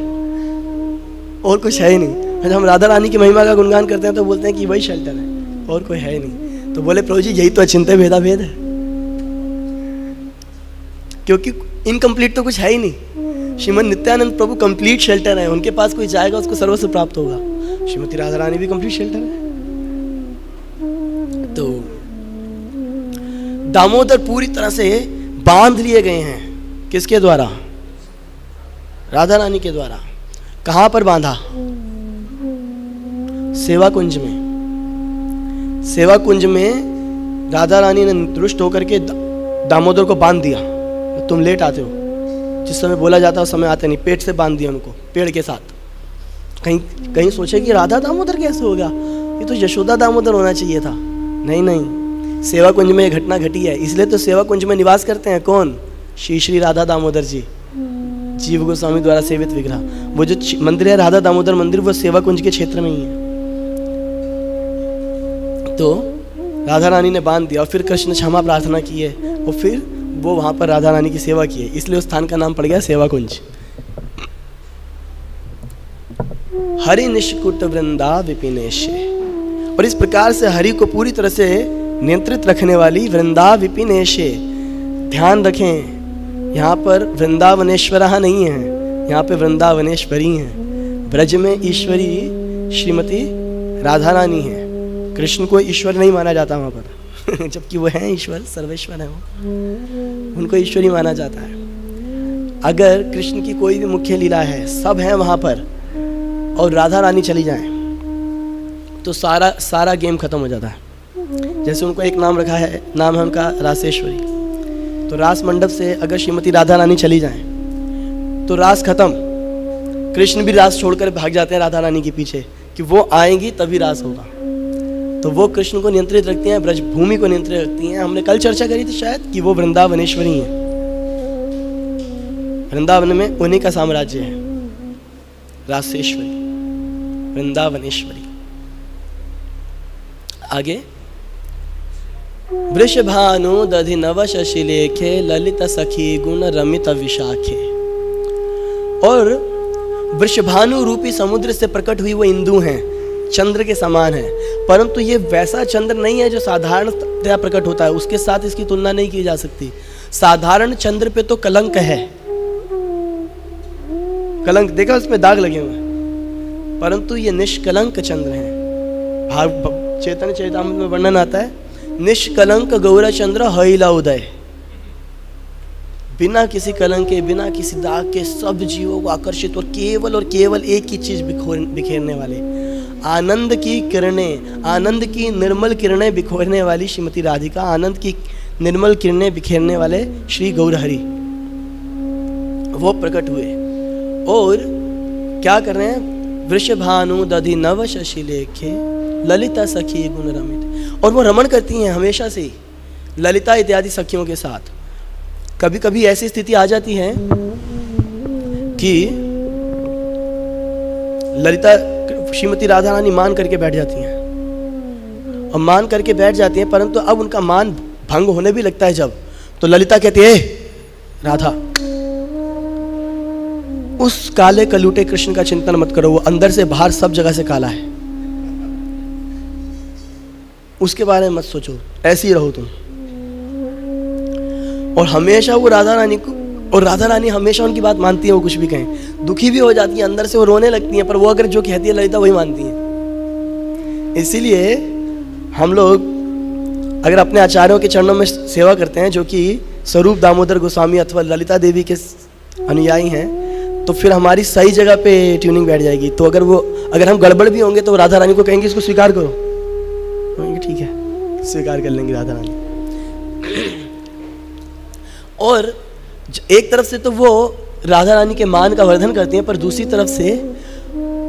और कुछ है ही नहीं। जब हम राधा रानी की महिमा का गुणगान करते हैं तो बोलते हैं कि वही शेल्टर है और कोई है ही नहीं। तो बोले प्रभु जी यही तो अचिंत्य भेदा भेद है, क्योंकि इनकम्प्लीट तो कुछ है ही नहीं। श्रीमद नित्यानंद प्रभु कंप्लीट शेल्टर है, उनके पास कोई जाएगा उसको सर्वस्व प्राप्त होगा। श्रीमती राधा रानी भी कंप्लीट शेल्टर है। तो दामोदर पूरी तरह से बांध लिए गए हैं, किसके द्वारा? राधा रानी के द्वारा। कहां पर बांधा? सेवा कुंज में। सेवा कुंज में राधा रानी ने दुष्ट होकर के दामोदर को बांध दिया। तुम लेट आते हो, जिस समय बोला जाता है उस समय आते नहीं, पेट से बांध दिया उनको पेड़ के साथ। कहीं सोचे कि राधा दामोदर कैसे होगा, ये तो यशोदा दामोदर होना चाहिए था। नहीं नहीं, सेवा कुंज में ये घटना घटी है, इसलिए तो सेवा कुंज में निवास करते हैं कौन? श्री श्री राधा दामोदर जी, जीव गोस्वामी द्वारा सेवित विग्रह। वो जो मंदिर है राधा दामोदर मंदिर, वो सेवा कुंज के क्षेत्र में ही है। तो राधा रानी ने बांध दिया और फिर कृष्ण क्षमा प्रार्थना की है और फिर वो वहां पर राधा रानी की सेवा की है, इसलिए उस स्थान का नाम पड़ गया सेवा कुंज। हरि निष्कुट वृंदा विपिनेशे। और इस प्रकार से हरि को पूरी तरह से नियंत्रित रखने वाली वृंदा विपिनेशे। ध्यान रखें, यहाँ पर वृंदावनेश्वरः नहीं है, यहाँ पे वृंदावनेश्वरी हैं। ब्रज में ईश्वरी श्रीमती राधा रानी है, कृष्ण को ईश्वर नहीं माना जाता वहाँ पर जबकि वो हैं ईश्वर, सर्वेश्वर हैं वो, उनको ईश्वरी माना जाता है। अगर कृष्ण की कोई भी मुख्य लीला है, सब हैं वहाँ पर, और राधा रानी चली जाए तो सारा गेम खत्म हो जाता है। जैसे उनको एक नाम रखा है, नाम है उनका रासेश्वरी, तो रास मंडप से अगर श्रीमती राधा रानी चली जाए तो रास खत्म। कृष्ण भी रास छोड़कर भाग जाते हैं राधा रानी के पीछे कि वो आएंगी तभी रास होगा। तो वो कृष्ण को नियंत्रित रखती हैं, ब्रज भूमि को नियंत्रित रखती हैं। हमने कल चर्चा करी थी शायद कि वो वृंदावनेश्वरी हैं, वृंदावन में उन्हीं का साम्राज्य है, रासेश्वरी, वृंदावनेश्वरी। आगे, वृषभानु दधि नव शशिलेखे ललित सखी गुण रमित विशाखे। और वृषभानु रूपी समुद्र से प्रकट हुई वो इंदु हैं, चंद्र के समान है, परंतु ये वैसा चंद्र नहीं है जो साधारणतया प्रकट होता है, उसके साथ इसकी तुलना नहीं की जा सकती। साधारण चंद्र पे तो कलंक है, कलंक देखा उसमें दाग लगे हुए हैं, परंतु ये निष्कलंक चंद्र है। चैतन्य चरितामृत में वर्णन आता है, निष्कलंक गौर चंद्र हईला उदय, बिना किसी कलंक के, बिना किसी दाग के सब जीवों को आकर्षित और केवल एक ही चीज बिखेरने वाले, आनंद की किरणें, आनंद की निर्मल किरणें बिखेरने वाली श्रीमती राधिका, आनंद की निर्मल किरणें बिखेरने वाले श्री गौरहरि, वो प्रकट हुए। और क्या कर रहे हैं? वृषभानु दधि नव शशिलेखे ललिता सखी गुण रमित। और वो रमण करती हैं हमेशा से ही ललिता इत्यादि सखियों के साथ। कभी कभी ऐसी स्थिति आ जाती है कि ललिता श्रीमती राधा रानी मान करके बैठ जाती हैं, और मान करके बैठ जाती हैं, परंतु अब उनका मान भंग होने भी लगता है जब, तो ललिता कहती है, राधा उस काले कलूटे कृष्ण का चिंतन मत करो, वो अंदर से बाहर सब जगह से काला है, उसके बारे में मत सोचो, ऐसे ही रहो तुम। और हमेशा वो राधा रानी को, और राधा रानी हमेशा उनकी बात मानती है, वो कुछ भी कहें, दुखी भी हो जाती है, अंदर से वो रोने लगती हैं, पर वो अगर जो कहती है ललिता वही मानती है। इसीलिए हम लोग अगर अपने आचार्यों के चरणों में सेवा करते हैं, जो कि स्वरूप दामोदर गोस्वामी अथवा ललिता देवी के अनुयायी हैं, तो फिर हमारी सही जगह पे ट्यूनिंग बैठ जाएगी। तो अगर हम गड़बड़ भी होंगे तो राधा रानी को कहेंगे इसको स्वीकार करो, कहेंगे ठीक है, स्वीकार कर लेंगे राधा रानी। और एक तरफ से तो वो राधा रानी के मान का वर्धन करती हैं, पर दूसरी तरफ से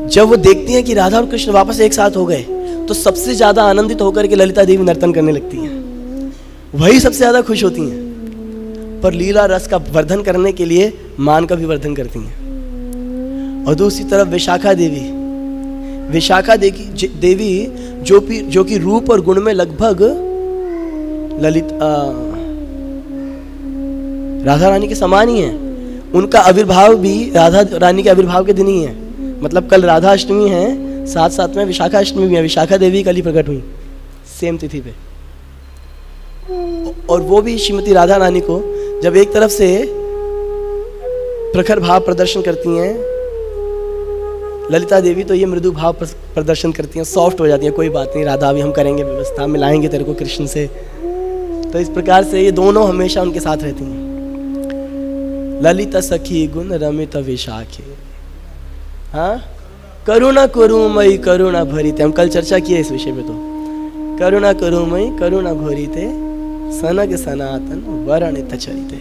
जब वो देखती हैं कि राधा और कृष्ण वापस एक साथ हो गए, तो सबसे ज्यादा आनंदित होकर के ललिता देवी नर्तन करने लगती हैं, वही सबसे ज्यादा खुश होती हैं, पर लीला रस का वर्धन करने के लिए मान का भी वर्धन करती हैं। और दूसरी तरफ विशाखा देवी जो कि रूप और गुण में लगभग राधा रानी के समान ही है, उनका आविर्भाव भी राधा रानी के आविर्भाव के दिन ही है। मतलब कल राधा अष्टमी है, साथ साथ में विशाखा अष्टमी भी है, विशाखा देवी कल ही प्रकट हुई सेम तिथि पे। और वो भी श्रीमती राधा रानी को जब एक तरफ से प्रखर भाव प्रदर्शन करती हैं ललिता देवी, तो ये मृदु भाव प्रदर्शन करती हैं, सॉफ्ट हो जाती है, कोई बात नहीं राधा, अभी हम करेंगे व्यवस्था, मिलाएंगे तेरे को कृष्ण से। तो इस प्रकार से ये दोनों हमेशा उनके साथ रहती हैं। ललिता सखी गुण रमित विशाखे, हाँ, करुणा करुमयी करुणा भरिते, हम कल चर्चा की है इस विषय पे। तो करुणा करुमयी करुणा भरिते सनक सनातन वर्णित चरिते।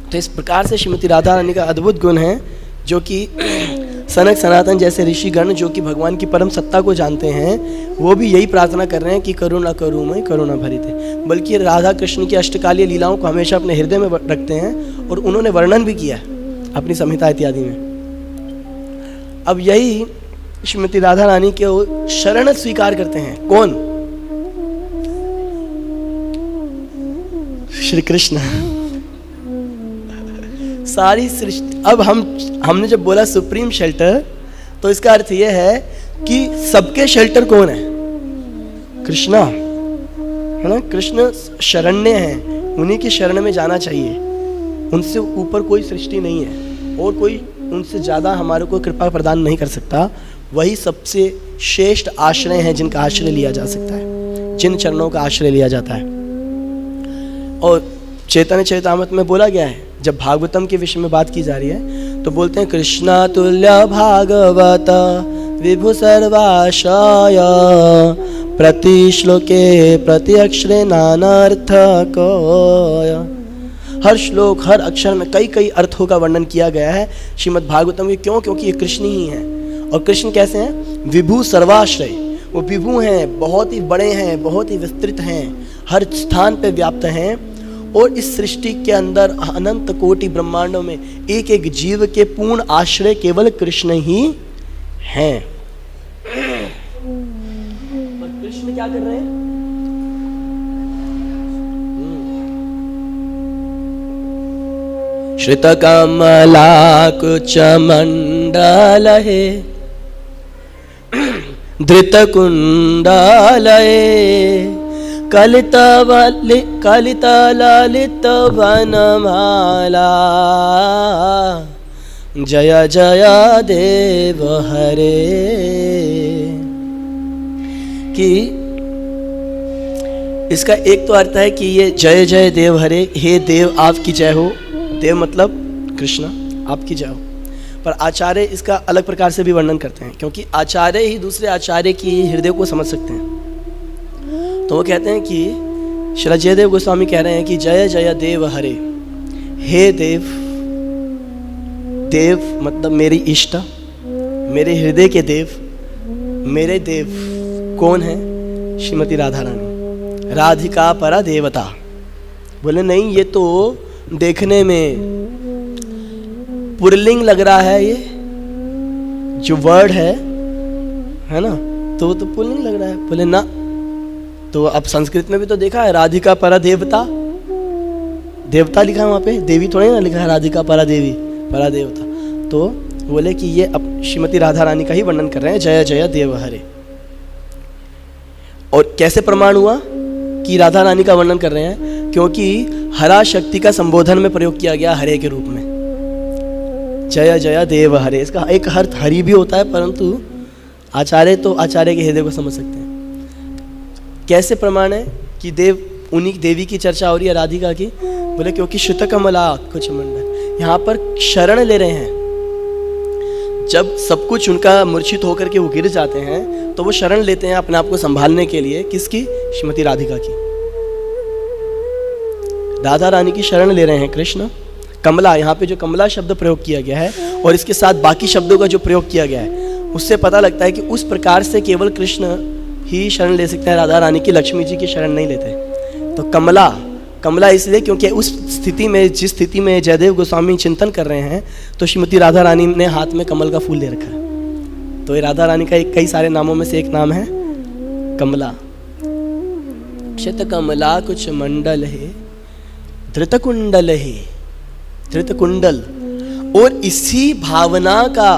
तो इस प्रकार से श्रीमती राधा रानी का अद्भुत गुण है, जो कि सनक सनातन जैसे ऋषिगण जो कि भगवान की परम सत्ता को जानते हैं, वो भी यही प्रार्थना कर रहे हैं कि करुणा करुमयी करुणा भरिते। बल्कि राधा कृष्ण की अष्टकालीय लीलाओं को हमेशा अपने हृदय में रखते हैं, और उन्होंने वर्णन भी किया है अपनी संहिता इत्यादि में। अब यही श्रीमती राधा रानी के शरण स्वीकार करते हैं कौन? श्री कृष्ण। सारी सृष्टि, अब हमने जब बोला सुप्रीम शेल्टर, तो इसका अर्थ यह है कि सबके शेल्टर कौन है? कृष्णा है ना। कृष्ण शरण्य हैं, उन्हीं की शरण में जाना चाहिए। उनसे ऊपर कोई सृष्टि नहीं है और कोई उनसे ज़्यादा हमारे को कृपा प्रदान नहीं कर सकता। वही सबसे श्रेष्ठ आश्रय हैं जिनका आश्रय लिया जा सकता है, जिन चरणों का आश्रय लिया जाता है। और चैतन्य चरितामृत में बोला गया है, जब भागवतम के विषय में बात की जा रही है तो बोलते हैं कृष्णा तुल्य भागवत विभु सर्वाशय प्रति श्लोके प्रति अक्षरे नानार्थक। हर श्लोक हर अक्षर में कई कई अर्थों का वर्णन किया गया है श्रीमद् भागवतम में। क्यों? क्योंकि ये कृष्ण ही हैं। और कृष्ण कैसे हैं? विभु सर्वाश्रय। वो विभु हैं, बहुत ही बड़े हैं, बहुत ही विस्तृत हैं, हर स्थान पे व्याप्त हैं। और इस सृष्टि के अंदर अनंत कोटि ब्रह्मांडों में एक एक जीव के पूर्ण आश्रय केवल कृष्ण ही हैं। और कृष्ण क्या कर रहे हैं? श्रित कमलाकुच मंडलहे धृत कुंडलये कलित ललित वनमाला जय जय देव हरे। कि इसका एक तो अर्थ है कि ये जय जय देव हरे, हे देव आपकी जय हो। देव मतलब कृष्ण, आपकी जय हो। पर आचार्य इसका अलग प्रकार से भी वर्णन करते हैं, क्योंकि आचार्य ही दूसरे आचार्य की हृदय को समझ सकते हैं। तो वो कहते हैं कि श्री जयदेव गोस्वामी कह रहे हैं कि जय जय देव हरे, हे देव। देव मतलब मेरी इष्ट, मेरे हृदय के देव। मेरे देव कौन है? श्रीमती राधा रानी, राधिका परा देवता। बोले नहीं, ये तो देखने में पुल्लिंग लग रहा है, ये जो वर्ड है ना, तो वो तो पुल्लिंग लग रहा है। बोले ना, तो अब संस्कृत में भी तो देखा है राधिका परा देवता, देवता लिखा है वहाँ पे, देवी थोड़ी ना लिखा है, राधिका परा देवी परा देवता। तो बोले कि ये अब श्रीमती राधा रानी का ही वर्णन कर रहे हैं, जय जय देव हरे। और कैसे प्रमाण हुआ कि राधा रानी का वर्णन कर रहे हैं? क्योंकि हरा शक्ति का संबोधन में प्रयोग किया गया हरे के रूप में, जय जय देव हरे। इसका एक अर्थ हरि भी होता है, परंतु आचार्य तो आचार्य के हृदय को समझ सकते हैं। कैसे प्रमाण है कि देव, उन्हीं देवी की चर्चा हो रही है, राधिका की? बोले क्योंकि श्रुत कमला कुछ मंडल, यहाँ पर शरण ले रहे हैं। जब सब कुछ उनका मूर्छित होकर के वो गिर जाते हैं तो वो शरण लेते हैं अपने आप को संभालने के लिए। किसकी? श्रीमती राधिका की। राधा रानी की शरण ले रहे हैं कृष्ण। कमला, यहाँ पे जो कमला शब्द प्रयोग किया गया है और इसके साथ बाकी शब्दों का जो प्रयोग किया गया है, उससे पता लगता है कि उस प्रकार से केवल कृष्ण ही शरण ले सकते हैं राधा रानी की, लक्ष्मी जी की शरण नहीं लेते। तो कमला, कमला इसलिए क्योंकि उस स्थिति में, जिस स्थिति में जयदेव गोस्वामी चिंतन कर रहे हैं, तो श्रीमती राधा रानी ने हाथ में कमल का फूल ले रखा है। तो ये राधा रानी का कई सारे नामों में से एक नाम है कमला। क्षत कमला कुछ मंडल है धृत कुंडल है, धृत कुंडल। और इसी भावना का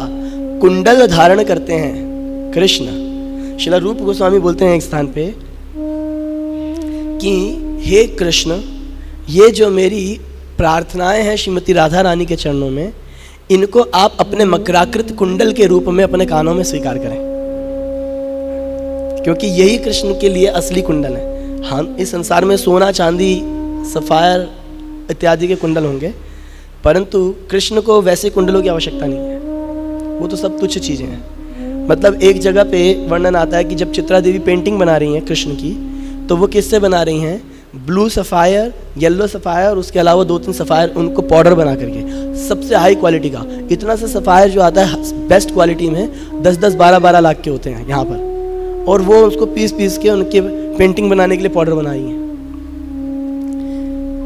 कुंडल धारण करते हैं कृष्ण। श्रील रूप गोस्वामी बोलते हैं एक स्थान पे कि हे कृष्ण, ये जो मेरी प्रार्थनाएं हैं श्रीमती राधा रानी के चरणों में, इनको आप अपने मकराकृत कुंडल के रूप में अपने कानों में स्वीकार करें, क्योंकि यही कृष्ण के लिए असली कुंडल है। हम इस संसार में सोना, चांदी, सफायर इत्यादि के कुंडल होंगे, परंतु कृष्ण को वैसे कुंडलों की आवश्यकता नहीं है। वो तो सब तुच्छ चीज़ें हैं। मतलब एक जगह पे वर्णन आता है कि जब चित्रा देवी पेंटिंग बना रही हैं कृष्ण की, तो वो किससे बना रही हैं? ब्लू सफ़ायर, येलो सफ़ायर और उसके अलावा 2-3 सफ़ायर उनको पाउडर बना करके, सबसे हाई क्वालिटी का। इतना सा सफ़ायर जो आता है बेस्ट क्वालिटी में 10-10, 12-12 लाख के होते हैं यहाँ पर, और वो उसको पीस के उनके पेंटिंग बनाने के लिए पाउडर बनाई है।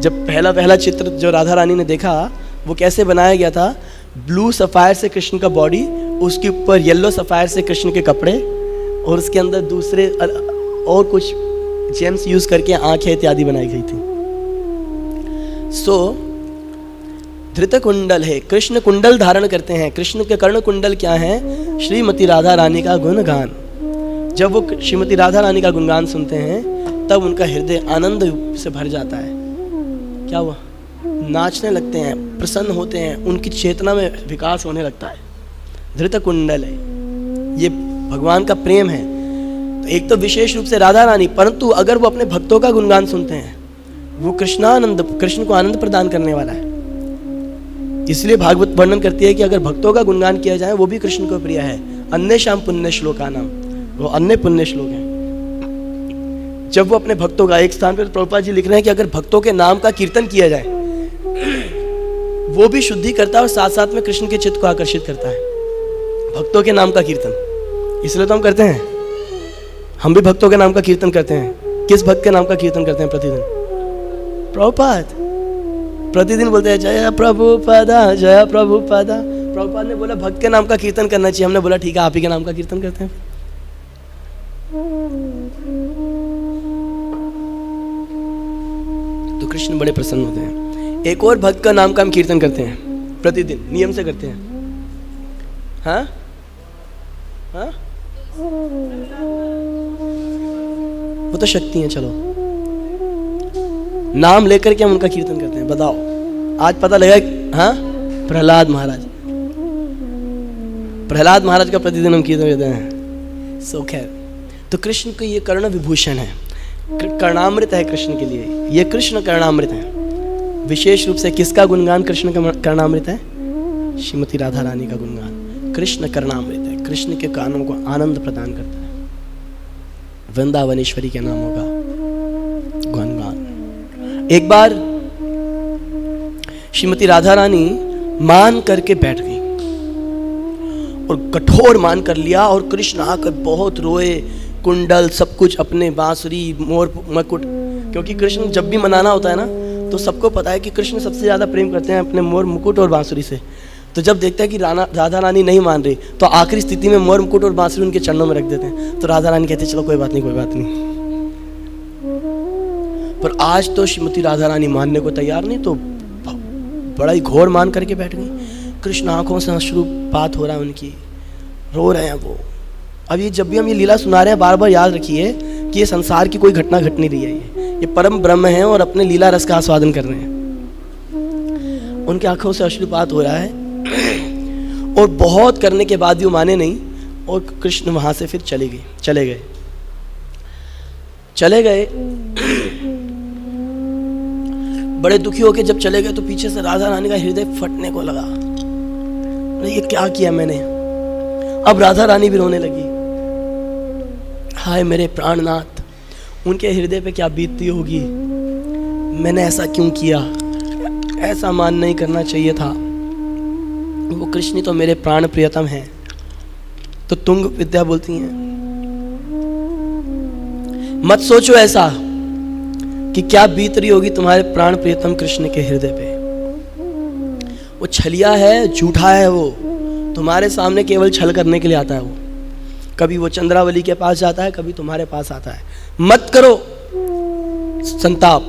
जब पहला चित्र जो राधा रानी ने देखा, वो कैसे बनाया गया था? ब्लू सफ़ायर से कृष्ण का बॉडी, उसके ऊपर येलो सफ़ायर से कृष्ण के कपड़े, और उसके अंदर दूसरे और कुछ जेम्स यूज करके आंखें इत्यादि बनाई गई थी। धृत कुंडल है, कृष्ण कुंडल धारण करते हैं। कृष्ण के कर्ण कुंडल क्या है? श्रीमती राधा रानी का गुणगान। जब वो श्रीमती राधा रानी का गुणगान सुनते हैं, तब उनका हृदय आनंद से भर जाता है। क्या हुआ, नाचने लगते हैं, प्रसन्न होते हैं, उनकी चेतना में विकास होने लगता है। धृत कुंडल है, ये भगवान का प्रेम है। तो एक तो विशेष रूप से राधा रानी, परंतु अगर वो अपने भक्तों का गुणगान सुनते हैं, वो कृष्ण को आनंद प्रदान करने वाला है। इसलिए भागवत वर्णन करती है कि अगर भक्तों का गुणगान किया जाए वो भी कृष्ण को प्रिय है। अन्य शाम पुण्य श्लोका नाम, वो अन्य पुण्य श्लोक है। जब वो अपने भक्तों का, एक स्थान पर प्रभुपाद जी लिख रहे हैं कि अगर भक्तों के नाम का कीर्तन किया जाए, वो भी शुद्धि करता है और साथ साथ में कृष्ण के चित्त को आकर्षित करता है। भक्तों के नाम का कीर्तन, इसलिए तो हम करते हैं। हम भी भक्तों के नाम का कीर्तन करते हैं। किस भक्त के नाम का कीर्तन करते हैं प्रतिदिन? प्रभुपाद। प्रतिदिन बोलते हैं जय प्रभुपादा, जय प्रभुपादा। प्रभुपाद ने बोला भक्त के नाम का कीर्तन करना चाहिए, हमने बोला ठीक है आप ही के नाम का कीर्तन करते हैं। तो कृष्ण बड़े प्रसन्न होते हैं। एक और भक्त का नाम का हम कीर्तन करते हैं प्रतिदिन, नियम से करते हैं। हाँ हाँ, वो तो शक्ति है। चलो नाम लेकर के हम उनका कीर्तन करते हैं। बताओ आज पता लगा। हाँ, प्रहलाद महाराज, प्रहलाद महाराज का प्रतिदिन हम कीर्तन करते हैं। सो खैर, तो कृष्ण को ये कर्ण विभूषण है, कर्णामृत है कृष्ण के लिए। ये कृष्ण कर्णामृत है। विशेष रूप से किसका गुणगान कृष्ण का कर्णामृत है? श्रीमती राधा रानी का गुणगान कृष्ण कर्णामृत है। कृष्ण के कानों को आनंद प्रदान करता है। वृंदावनेश्वरी के नामों का गुणगान। एक बार श्रीमती राधा रानी मान करके बैठ गई और कठोर मान कर लिया, और कृष्ण आकर बहुत रोए। कुंडल सब कुछ अपने, बांसुरी, मोर मुकुट, क्योंकि कृष्ण जब भी मनाना होता है ना, तो सबको पता है कि कृष्ण सबसे ज़्यादा प्रेम करते हैं अपने मोर मुकुट और बांसुरी से। तो जब देखता है कि राधा रानी नहीं मान रही, तो आखिरी स्थिति में मोर मुकुट और बांसुरी उनके चरणों में रख देते हैं। तो राधा रानी कहते हैं चलो कोई बात नहीं, कोई बात नहीं। पर आज तो श्रीमती राधा रानी मानने को तैयार नहीं, तो बड़ा ही घोर मान करके बैठ गई। कृष्ण आंखों से अश्रुपात हो रहा है उनकी, रो रहे हैं वो। अब ये जब भी हम ये लीला सुना रहे हैं, बार बार याद रखिए कि ये संसार की कोई घटना घट नहीं रही है। ये परम ब्रह्म है और अपने लीला रस का आस्वादन कर रहे हैं। उनकी आंखों से अश्रुपात हो रहा है और बहुत करने के बाद भी वो माने नहीं, और कृष्ण वहां से फिर चले गए। बड़े दुखी होके जब चले गए, तो पीछे से राधा रानी का हृदय फटने को लगा। ये क्या किया मैंने? अब राधा रानी भी रोने लगी। हाय मेरे प्राणनाथ, उनके हृदय पे क्या बीतती होगी। मैंने ऐसा क्यों किया? ऐसा मान नहीं करना चाहिए था। वो कृष्ण तो मेरे प्राण प्रियतम हैं। तो तुंग विद्या बोलती हैं, मत सोचो ऐसा कि क्या बीत रही होगी तुम्हारे प्राण प्रियतम कृष्ण के हृदय पे। वो छलिया है, झूठा है। वो तुम्हारे सामने केवल छल करने के लिए आता है। वो कभी वो चंद्रावली के पास जाता है, कभी तुम्हारे पास आता है। मत करो संताप।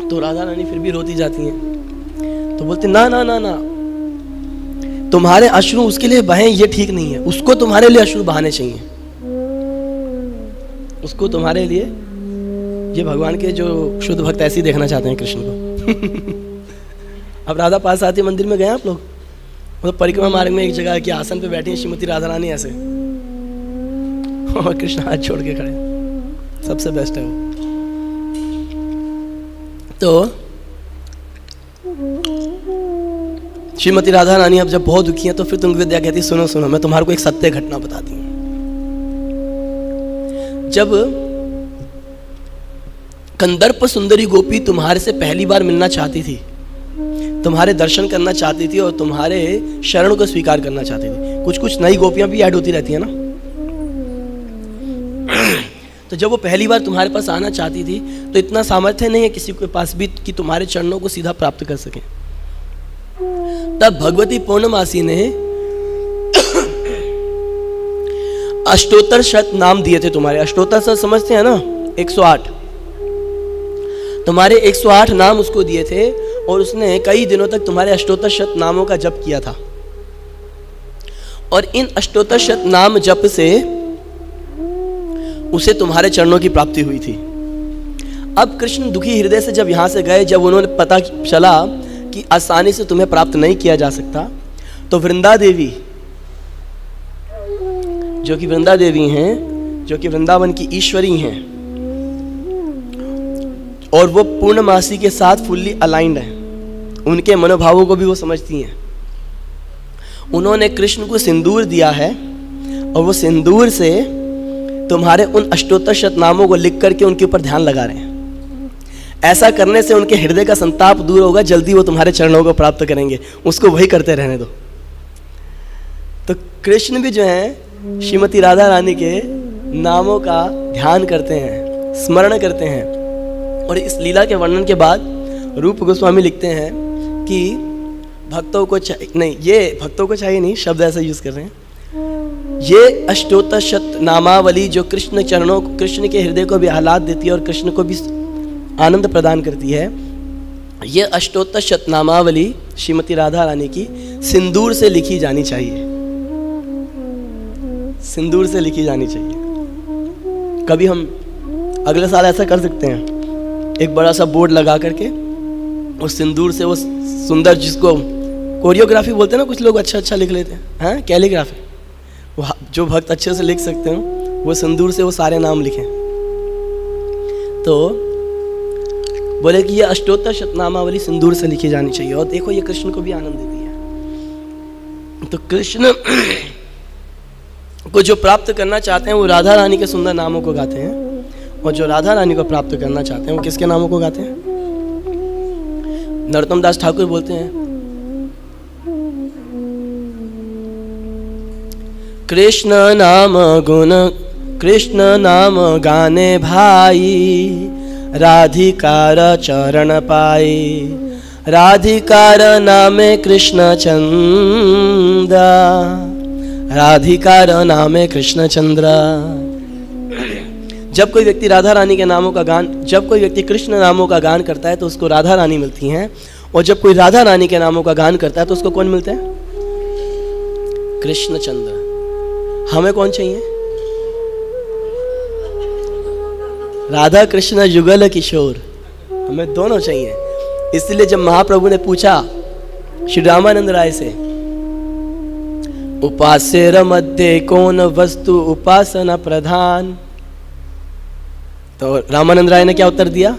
तो राधा रानी फिर भी रोती जाती हैं। तो बोलते ना ना ना ना, तुम्हारे अश्रु उसके लिए बहें ये ठीक नहीं है। उसको तुम्हारे लिए अश्रु बहाने चाहिए। उसको तुम्हारे लिए, ये भगवान के जो शुद्ध भक्त ऐसे ही देखना चाहते हैं कृष्ण को। अब राधा पास आती मंदिर में गए आप लोग, मतलब परिक्रमा मार्ग में एक जगह के आसन पे बैठी है श्रीमती राधा रानी ऐसे, और कृष्ण हाथ छोड़ के खड़े। सबसे बेस्ट है वो। तो श्रीमती राधा रानी अब जब बहुत दुखी है, तो फिर तुंग विद्या कहती सुनो सुनो, मैं तुम्हारे को एक सत्य घटना बताती हूँ। जब कंदर्प सुंदरी गोपी तुम्हारे से पहली बार मिलना चाहती थी, तुम्हारे दर्शन करना चाहती थी और तुम्हारे शरण को स्वीकार करना चाहती थी, कुछ कुछ नई गोपियां भी ऐड होती रहती है ना। तो जब वो पहली बार तुम्हारे पास आना चाहती थी, तो इतना सामर्थ्य नहीं है किसी के पास भी कि तुम्हारे चरणों को सीधा प्राप्त कर सके। तब भगवती पूर्णमासी ने अष्टोत्तर शत नाम दिए थे तुम्हारे। अष्टोत्तर शत समझते हैं ना, 108। तुम्हारे 108 नाम उसको दिए थे, और उसने कई दिनों तक तुम्हारे अष्टोत्तर शत नामों का जप किया था। और इन अष्टोत्तर शत नाम जप से उसे तुम्हारे चरणों की प्राप्ति हुई थी। अब कृष्ण दुखी हृदय से जब यहाँ से गए, जब उन्होंने पता चला कि आसानी से तुम्हें प्राप्त नहीं किया जा सकता, तो वृंदा देवी, जो कि वृंदा देवी हैं, जो कि वृंदावन की ईश्वरी हैं, और वो पूर्णमासी के साथ फुल्ली अलाइंड है, उनके मनोभावों को भी वो समझती हैं। उन्होंने कृष्ण को सिंदूर दिया है, और वो सिंदूर से तुम्हारे उन अष्टोत्तर शतनामों को लिख करके उनके ऊपर ध्यान लगा रहे हैं। ऐसा करने से उनके हृदय का संताप दूर होगा, जल्दी वो तुम्हारे चरणों को प्राप्त करेंगे, उसको वही करते रहने दो। तो कृष्ण भी जो है श्रीमती राधा रानी के नामों का ध्यान करते हैं, स्मरण करते हैं। और इस लीला के वर्णन के बाद रूप गोस्वामी लिखते हैं कि भक्तों को नहीं, ये भक्तों को चाहिए नहीं, शब्द ऐसा यूज कर रहे हैं, ये अष्टोत्तर शत नामावली जो कृष्ण चरणों, कृष्ण के हृदय को भी आह्लाद देती है और कृष्ण को भी आनंद प्रदान करती है, ये अष्टोत्तर शत नामावली श्रीमती राधा रानी की सिंदूर से लिखी जानी चाहिए, सिंदूर से लिखी जानी चाहिए। कभी हम अगले साल ऐसा कर सकते हैं, एक बड़ा सा बोर्ड लगा करके उस सिंदूर से वो सुंदर, जिसको कोरियोग्राफी बोलते हैं ना, कुछ लोग अच्छा अच्छा लिख लेते हैं, हाँ कैलीग्राफी, वो जो भक्त अच्छे से लिख सकते हैं वो सिंदूर से वो सारे नाम लिखें। तो बोले कि ये अष्टोत्तर शतनामावली सिंदूर से लिखी जानी चाहिए, और देखो ये कृष्ण को भी आनंद देती है। तो कृष्ण को जो प्राप्त करना चाहते हैं वो राधा रानी के सुंदर नामों को गाते हैं, और जो राधा रानी को प्राप्त करना चाहते हैं वो किसके नामों को गाते हैं? नरोत्तम दास ठाकुर बोलते हैं, कृष्ण नाम गुण, कृष्ण नाम गाने भाई, राधिकार चरण पाई, राधिकार नामे कृष्ण चंद्र, राधिकार नामे कृष्ण चंद्र। जब कोई व्यक्ति राधा रानी के नामों का गान, जब कोई व्यक्ति कृष्ण नामों का गान करता है तो उसको राधा रानी मिलती हैं, और जब कोई राधा रानी के नामों का गान करता है तो उसको कौन मिलते हैं? कृष्ण चंद्र। हमें कौन चाहिए? राधा कृष्ण युगल किशोर, हमें दोनों चाहिए। इसलिए जब महाप्रभु ने पूछा श्री रामानंद राय से, उपास्यर मध्य कौन वस्तु उपासना प्रधान, तो रामानंद राय ने क्या उत्तर दिया?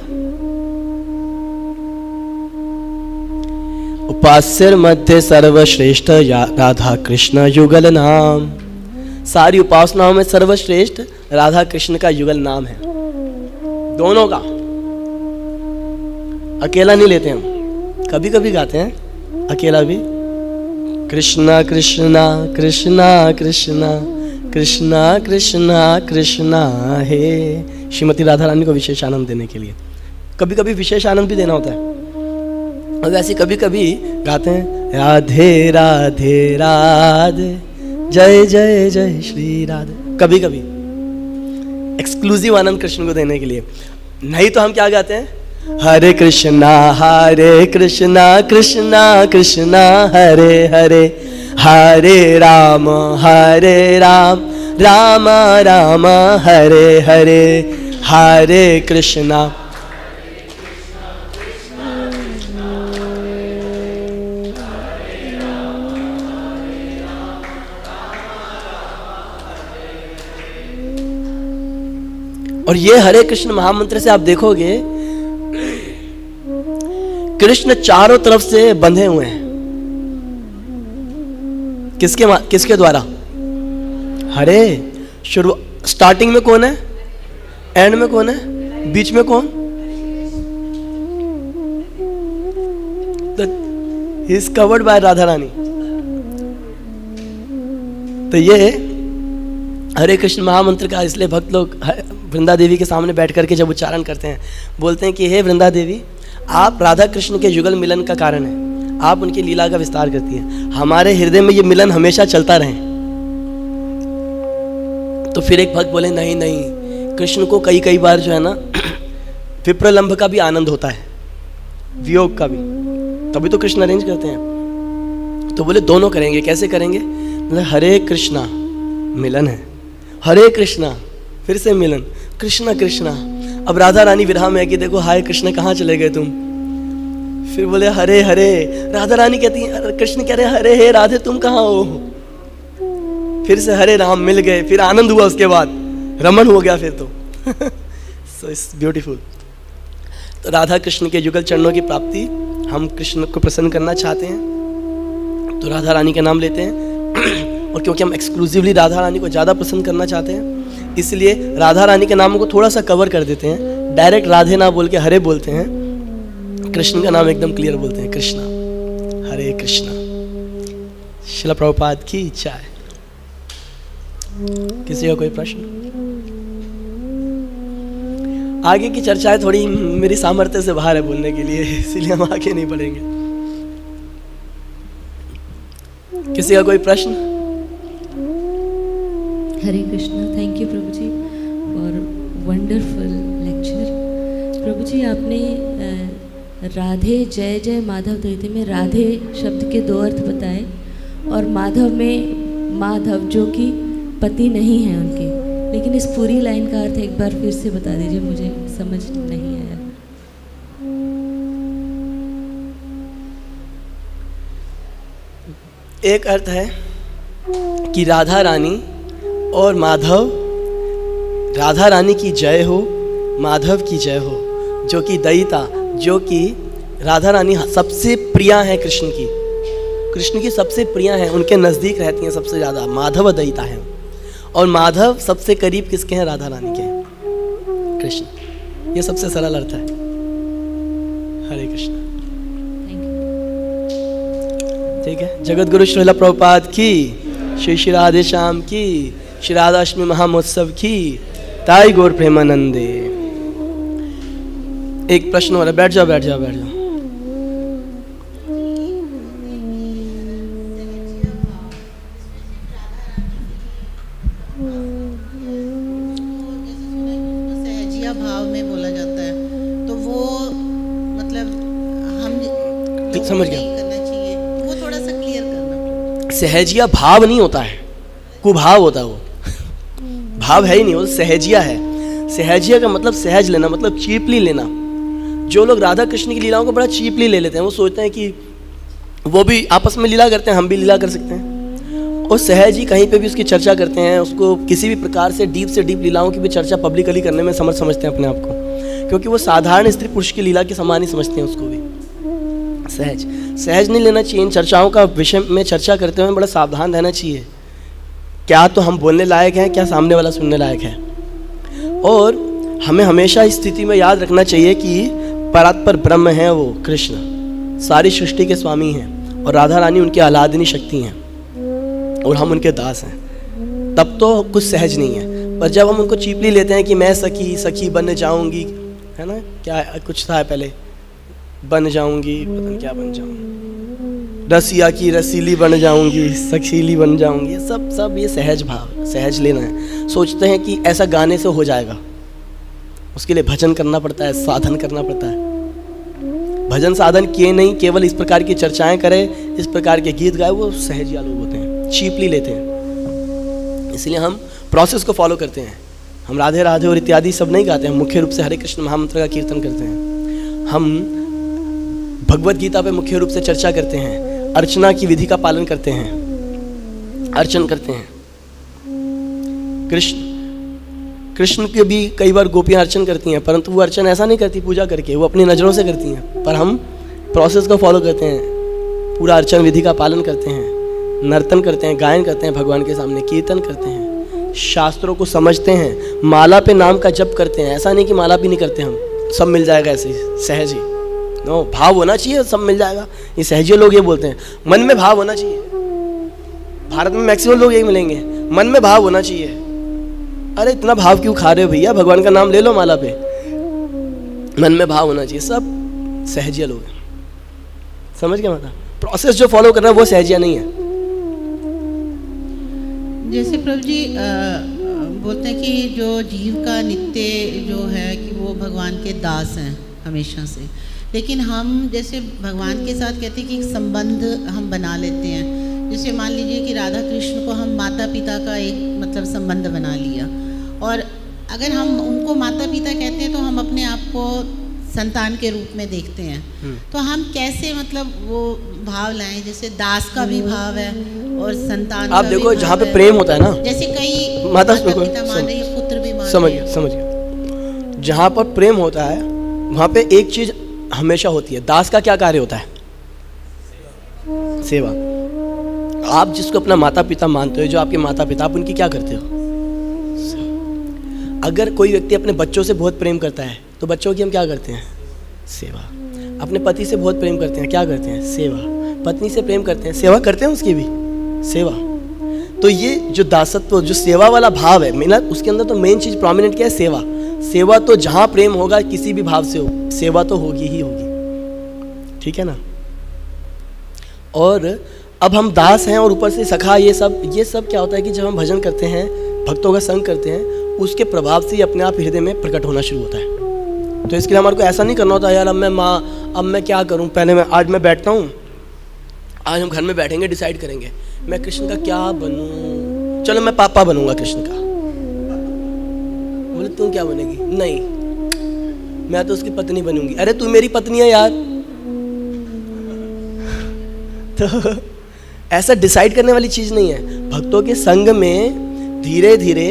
उपास्यर मध्य सर्वश्रेष्ठ राधा कृष्ण युगल नाम। सारी उपासनाओं में सर्वश्रेष्ठ राधा कृष्ण का युगल नाम है, दोनों का, अकेला नहीं लेते हम, कभी कभी गाते हैं अकेला भी, कृष्णा कृष्णा कृष्णा कृष्णा कृष्णा कृष्णा कृष्णा हे, श्रीमती राधा रानी को विशेष आनंद देने के लिए। कभी कभी विशेष आनंद भी देना होता है, और वैसे कभी कभी गाते हैं राधे राधे राधे जय जय जय श्री राधे, कभी कभी एक्सक्लूसिव आनंद कृष्ण को देने के लिए। नहीं तो हम क्या गाते हैं? हरे कृष्णा कृष्णा कृष्णा हरे हरे, हरे राम राम राम हरे हरे, हरे कृष्णा। और ये हरे कृष्ण महामंत्र से आप देखोगे कृष्ण चारों तरफ से बंधे हुए हैं। किसके द्वारा? हरे, शुरू स्टार्टिंग में कौन है, एंड में कौन है, बीच में कौन? He is covered by Radha Rani. तो ये हरे कृष्ण महामंत्र का इसलिए भक्त लोग वृंदा देवी के सामने बैठ करके जब उच्चारण करते हैं, बोलते हैं कि हे वृंदा देवी, आप राधा कृष्ण के युगल मिलन का कारण है, आप उनकी लीला का विस्तार करती हैं, हमारे हृदय में ये मिलन हमेशा चलता रहे। तो फिर एक भक्त बोले नहीं नहीं, कृष्ण को कई कई बार जो है ना विप्रलंभ का भी आनंद होता है, वियोग का भी, तभी तो कृष्ण अरेंज करते हैं। तो बोले दोनों करेंगे। कैसे करेंगे? मतलब हरे कृष्णा मिलन है, हरे कृष्णा फिर से मिलन, कृष्णा कृष्णा, अब राधा रानी विरह में है कि देखो हाय कृष्ण कहाँ चले गए तुम। फिर बोले हरे हरे, राधा रानी कहती है, कृष्ण कह रहे हरे हे राधे तुम कहाँ हो। फिर से हरे राम मिल गए, फिर आनंद हुआ, उसके बाद रमन हो गया फिर तो। So it's beautiful. तो राधा कृष्ण के युगल चरणों की प्राप्ति, हम कृष्ण को प्रसन्न करना चाहते हैं तो राधा रानी का नाम लेते हैं। और क्योंकि हम एक्सक्लूसिवली राधा रानी को ज़्यादा पसंद करना चाहते हैं, इसलिए राधा रानी के नाम को थोड़ा सा कवर कर देते हैं। डायरेक्ट राधे ना बोल के हरे बोलते हैं, कृष्ण का नाम एकदम क्लियर बोलते हैं, कृष्णा, हरे कृष्णा। श्रील प्रभुपाद की इच्छा है। किसी का कोई प्रश्न? आगे की चर्चाएं थोड़ी मेरी सामर्थ्य से बाहर है बोलने के लिए, इसीलिए हम आगे नहीं बढ़ेंगे। किसी का कोई प्रश्न? Hare Krishna. Thank you Prabhu ji for wonderful lecture. Prabhu ji आपने राधे जय जय माधव दैत्य में राधे शब्द के 2 अर्थ बताए, और माधव में माधव जो कि पति नहीं है उनके, लेकिन इस पूरी लाइन का अर्थ एक बार फिर से बता दीजिए, मुझे समझ नहीं आया। एक अर्थ है कि राधा रानी और माधव, राधा रानी की जय हो, माधव की जय हो, जो कि दयिता, जो कि राधा रानी सबसे प्रिया है कृष्ण की सबसे प्रिया है, उनके नज़दीक रहती हैं सबसे ज़्यादा। माधव दयिता है, और माधव सबसे करीब किसके हैं? राधा रानी के हैं, कृष्ण। ये सबसे सरल अर्थ है। हरे कृष्ण। ठीक है। जगत गुरु श्रील प्रभुपाद की, श्री श्री राधे श्याम की, श्री राधाष्टमी महामहोत्सव की, ताई गौर प्रेमानंदे। एक प्रश्न हो रहा है, बैठ जाओ बैठ जाओ बैठ जाओ। सहजिया भाव में बोला जाता है, तो वो मतलब हम समझ गया, करना चाहिए, वो थोड़ा सा क्लियर करना। सहजिया भाव नहीं होता है, कुभाव होता है वो। भाव है ही नहीं, वो सहजिया है। सहजिया का मतलब सहज लेना, मतलब चीपली लेना। जो लोग राधा कृष्ण की लीलाओं को बड़ा चीपली ले लेते हैं, वो सोचते हैं कि वो भी आपस में लीला करते हैं, हम भी लीला कर सकते हैं, और सहज ही कहीं पे भी उसकी चर्चा करते हैं। उसको किसी भी प्रकार से डीप लीलाओं की भी चर्चा पब्लिकली करने में समझते हैं अपने आप को, क्योंकि वो साधारण स्त्री पुरुष की लीला के समान ही समझते हैं उसको भी। सहज नहीं लेना चाहिए। इन चर्चाओं का विषय में चर्चा करते हुए बड़ा सावधान रहना चाहिए। क्या तो हम बोलने लायक हैं, क्या सामने वाला सुनने लायक है। और हमें हमेशा इस स्थिति में याद रखना चाहिए कि परात्पर ब्रह्म है वो कृष्ण, सारी सृष्टि के स्वामी हैं, और राधा रानी उनकी आह्लादिनी शक्ति हैं, और हम उनके दास हैं। तब तो कुछ सहज नहीं है। पर जब हम उनको चीपली लेते हैं कि मैं सखी बन जाऊंगी, है ना, क्या कुछ था पहले, बन जाऊंगी, पता नहीं क्या बन जाऊंगी, रसिया की रसीली बन जाऊंगी, सखीली बन जाऊंगी, ये सब ये सहज भाव, सहज लेना है। सोचते हैं कि ऐसा गाने से हो जाएगा, उसके लिए भजन करना पड़ता है, साधन करना पड़ता है। भजन साधन किए नहीं, केवल इस प्रकार की चर्चाएं करे, इस प्रकार के गीत गाए, वो सहजिया लोग होते हैं, चीपली लेते हैं। इसलिए हम प्रोसेस को फॉलो करते हैं। हम राधे राधे और इत्यादि सब नहीं गाते हैं, मुख्य रूप से हरे कृष्ण महामंत्र का कीर्तन करते हैं। हम भगवत गीता पे मुख्य रूप से चर्चा करते हैं, अर्चना की विधि का पालन करते हैं, अर्चन करते हैं। कृष्ण के भी कई बार गोपियां अर्चन करती हैं, परंतु वो अर्चन ऐसा नहीं करती पूजा करके, वो अपनी नज़रों से करती हैं। पर हम प्रोसेस को फॉलो करते हैं, पूरा अर्चन विधि का पालन करते हैं, नर्तन करते हैं, गायन करते हैं, भगवान के सामने कीर्तन करते हैं, शास्त्रों को समझते हैं, माला पे नाम का जप करते हैं। ऐसा नहीं कि माला भी नहीं करते हम, सब मिल जाएगा ऐसे ही सहज ही। नो, भाव होना चाहिए, सब मिल जाएगा। ये सहजिए लोग ये बोलते हैं, मन में भाव होना चाहिए। भारत में मैक्सिमम लोग यही मिलेंगे, मन में भाव होना चाहिए। अरे इतना भाव क्यों खा रहे हो भैया, भगवान का नाम ले लो माला पे, मन में भाव होना चाहिए। सब सहजिया लोग हैं, समझ गया मतलब। प्रोसेस जो फॉलो कर रहा है वो सहजिया नहीं है। जैसे प्रभु जी बोलते हैं कि जो जीव का नित्य जो है कि वो भगवान के दास हैं हमेशा से, लेकिन हम जैसे भगवान के साथ कहते हैं कि एक संबंध हम बना लेते हैं। जैसे मान लीजिए कि राधा कृष्ण को हम माता पिता का एक मतलब संबंध बना लिया, और अगर हम उनको माता पिता कहते हैं तो हम अपने आप को संतान के रूप में देखते हैं। तो हम कैसे मतलब वो भाव लाएं, जैसे दास का भी भाव है और संतान आप का देखो भी जहाँ भाव पे प्रेम होता है ना, जैसे कई माता पिता मान रहे हैं, पुत्र भी मान रहे समझ हैं। गया समझ गया। जहाँ पर प्रेम होता है वहाँ पे एक चीज हमेशा होती है, दास का क्या कार्य होता है? सेवा। आप जिसको अपना माता पिता मानते हो, जो आपके माता पिता, आप उनकी क्या करते हो? अगर कोई व्यक्ति अपने बच्चों से बहुत प्रेम करता है तो बच्चों की हम क्या करते हैं? सेवा। अपने पति से बहुत प्रेम करते हैं, क्या करते हैं? सेवा। पत्नी से प्रेम करते हैं, सेवा करते हैं उसकी भी, सेवा। तो ये जो दासत्व, जो सेवा वाला भाव है, मेरा उसके अंदर तो मेन चीज प्रोमिनेंट क्या है? सेवा। सेवा तो जहाँ प्रेम होगा किसी भी भाव से हो, सेवा तो होगी ही होगी, ठीक है ना। और अब हम दास हैं और ऊपर से सखा, ये सब क्या होता है कि जब हम भजन करते हैं, भक्तों का संग करते हैं, उसके प्रभाव से ही अपने आप हृदय में प्रकट होना शुरू होता है। तो इसके लिए हमारे को ऐसा नहीं करना होता यार अब मैं क्या करूं, पहले आज मैं बैठता हूं, आज हम घर में बैठेंगे, डिसाइड करेंगे मैं कृष्ण का क्या बनूं, चलो मैं पापा बनूंगा कृष्ण का। बोले तू क्या बनेगी? नहीं, मैं तो उसकी पत्नी बनूंगी। अरे तू मेरी पत्नी है यार। तो ऐसा डिसाइड करने वाली चीज नहीं है। भक्तों के संग में धीरे धीरे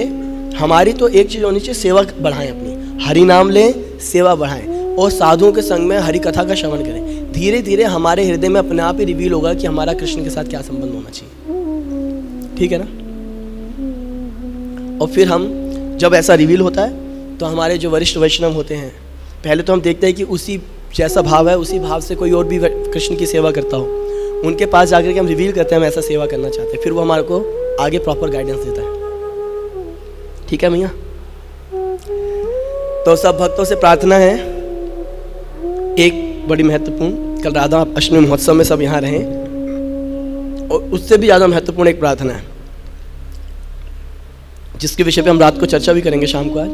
हमारी तो एक चीज होनी चाहिए, सेवा बढ़ाएं, अपनी हरि नाम लें, सेवा बढ़ाएं और साधुओं के संग में हरि कथा का श्रवण करें। धीरे धीरे हमारे हृदय में अपने आप ही रिवील होगा कि हमारा कृष्ण के साथ क्या संबंध होना चाहिए, ठीक है ना। और फिर हम जब ऐसा रिवील होता है तो हमारे जो वरिष्ठ वैष्णव होते हैं, पहले तो हम देखते हैं कि उसी जैसा भाव है, उसी भाव से कोई और भी कृष्ण की सेवा करता हो, उनके पास जाकर के हम रिवील करते हैं हम ऐसा सेवा करना चाहते हैं। फिर वो हमारे को आगे प्रॉपर गाइडेंस देता है, ठीक है भैया। तो सब भक्तों से प्रार्थना है, एक बड़ी महत्वपूर्ण, कल राधा अष्टमी महोत्सव में सब यहाँ रहें, और उससे भी ज़्यादा महत्वपूर्ण एक प्रार्थना है जिसके विषय पे हम रात को चर्चा भी करेंगे शाम को। आज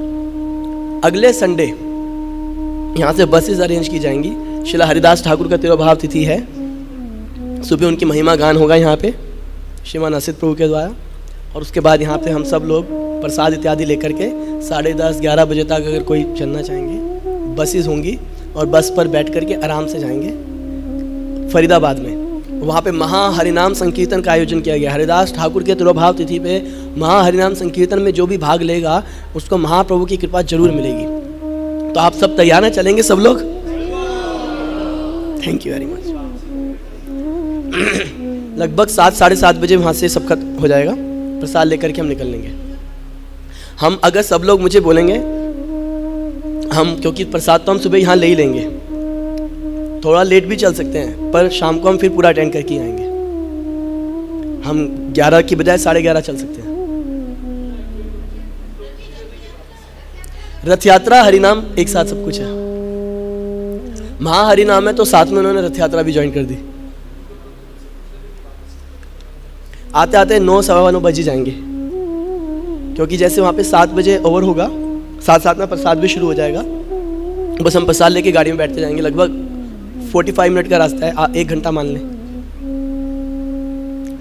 अगले संडे यहाँ से बसेस अरेंज की जाएंगी। श्रीला हरिदास ठाकुर का तिरुभाव तिथि है, सुबह उनकी महिमा गान होगा यहाँ पे श्रीमान असित प्रभु के द्वारा, और उसके बाद यहाँ पे हम सब लोग प्रसाद इत्यादि लेकर के 10:30-11 बजे तक अगर कोई चलना चाहेंगे, बसेस होंगी और बस पर बैठ करके आराम से जाएंगे फरीदाबाद में। वहाँ पे महा हरिनाम संकीर्तन का आयोजन किया गया। हरिदास ठाकुर के तिरुभाव तिथि पे महा हरिनाम संकीर्तन में जो भी भाग लेगा उसको महाप्रभु की कृपा जरूर मिलेगी। तो आप सब तैयार हैं, चलेंगे सब लोग? Thank you very much. लगभग 7-7:30 बजे वहाँ से सब खत्म हो जाएगा, प्रसाद लेकर के हम निकल लेंगे। हम अगर सब लोग मुझे बोलेंगे, हम क्योंकि प्रसाद तो हम सुबह यहाँ ले ही लेंगे, थोड़ा लेट भी चल सकते हैं, पर शाम को हम फिर पूरा अटेंड करके आएंगे। हम 11 की बजाय 11:30 चल सकते हैं। रथ यात्रा हरिनाम एक साथ सब कुछ है। महा हरिनाम है तो साथ में उन्होंने रथ यात्रा भी ज्वाइन कर दी। आते आते 9-9:15 बज ही जाएंगे, क्योंकि जैसे वहाँ पे 7 बजे ओवर होगा, 7:07 में प्रसाद भी शुरू हो जाएगा। बस हम प्रसाद लेके गाड़ी में बैठते जाएंगे। लगभग 45 मिनट का रास्ता है, 1 घंटा मान लें,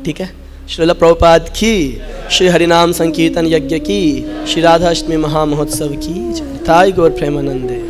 ठीक है। श्रील प्रभुपाद की, श्री हरिनाम संकीर्तन यज्ञ की, श्री राधा अष्टमी महामहोत्सव की, थाई गौर प्रेमानंदे।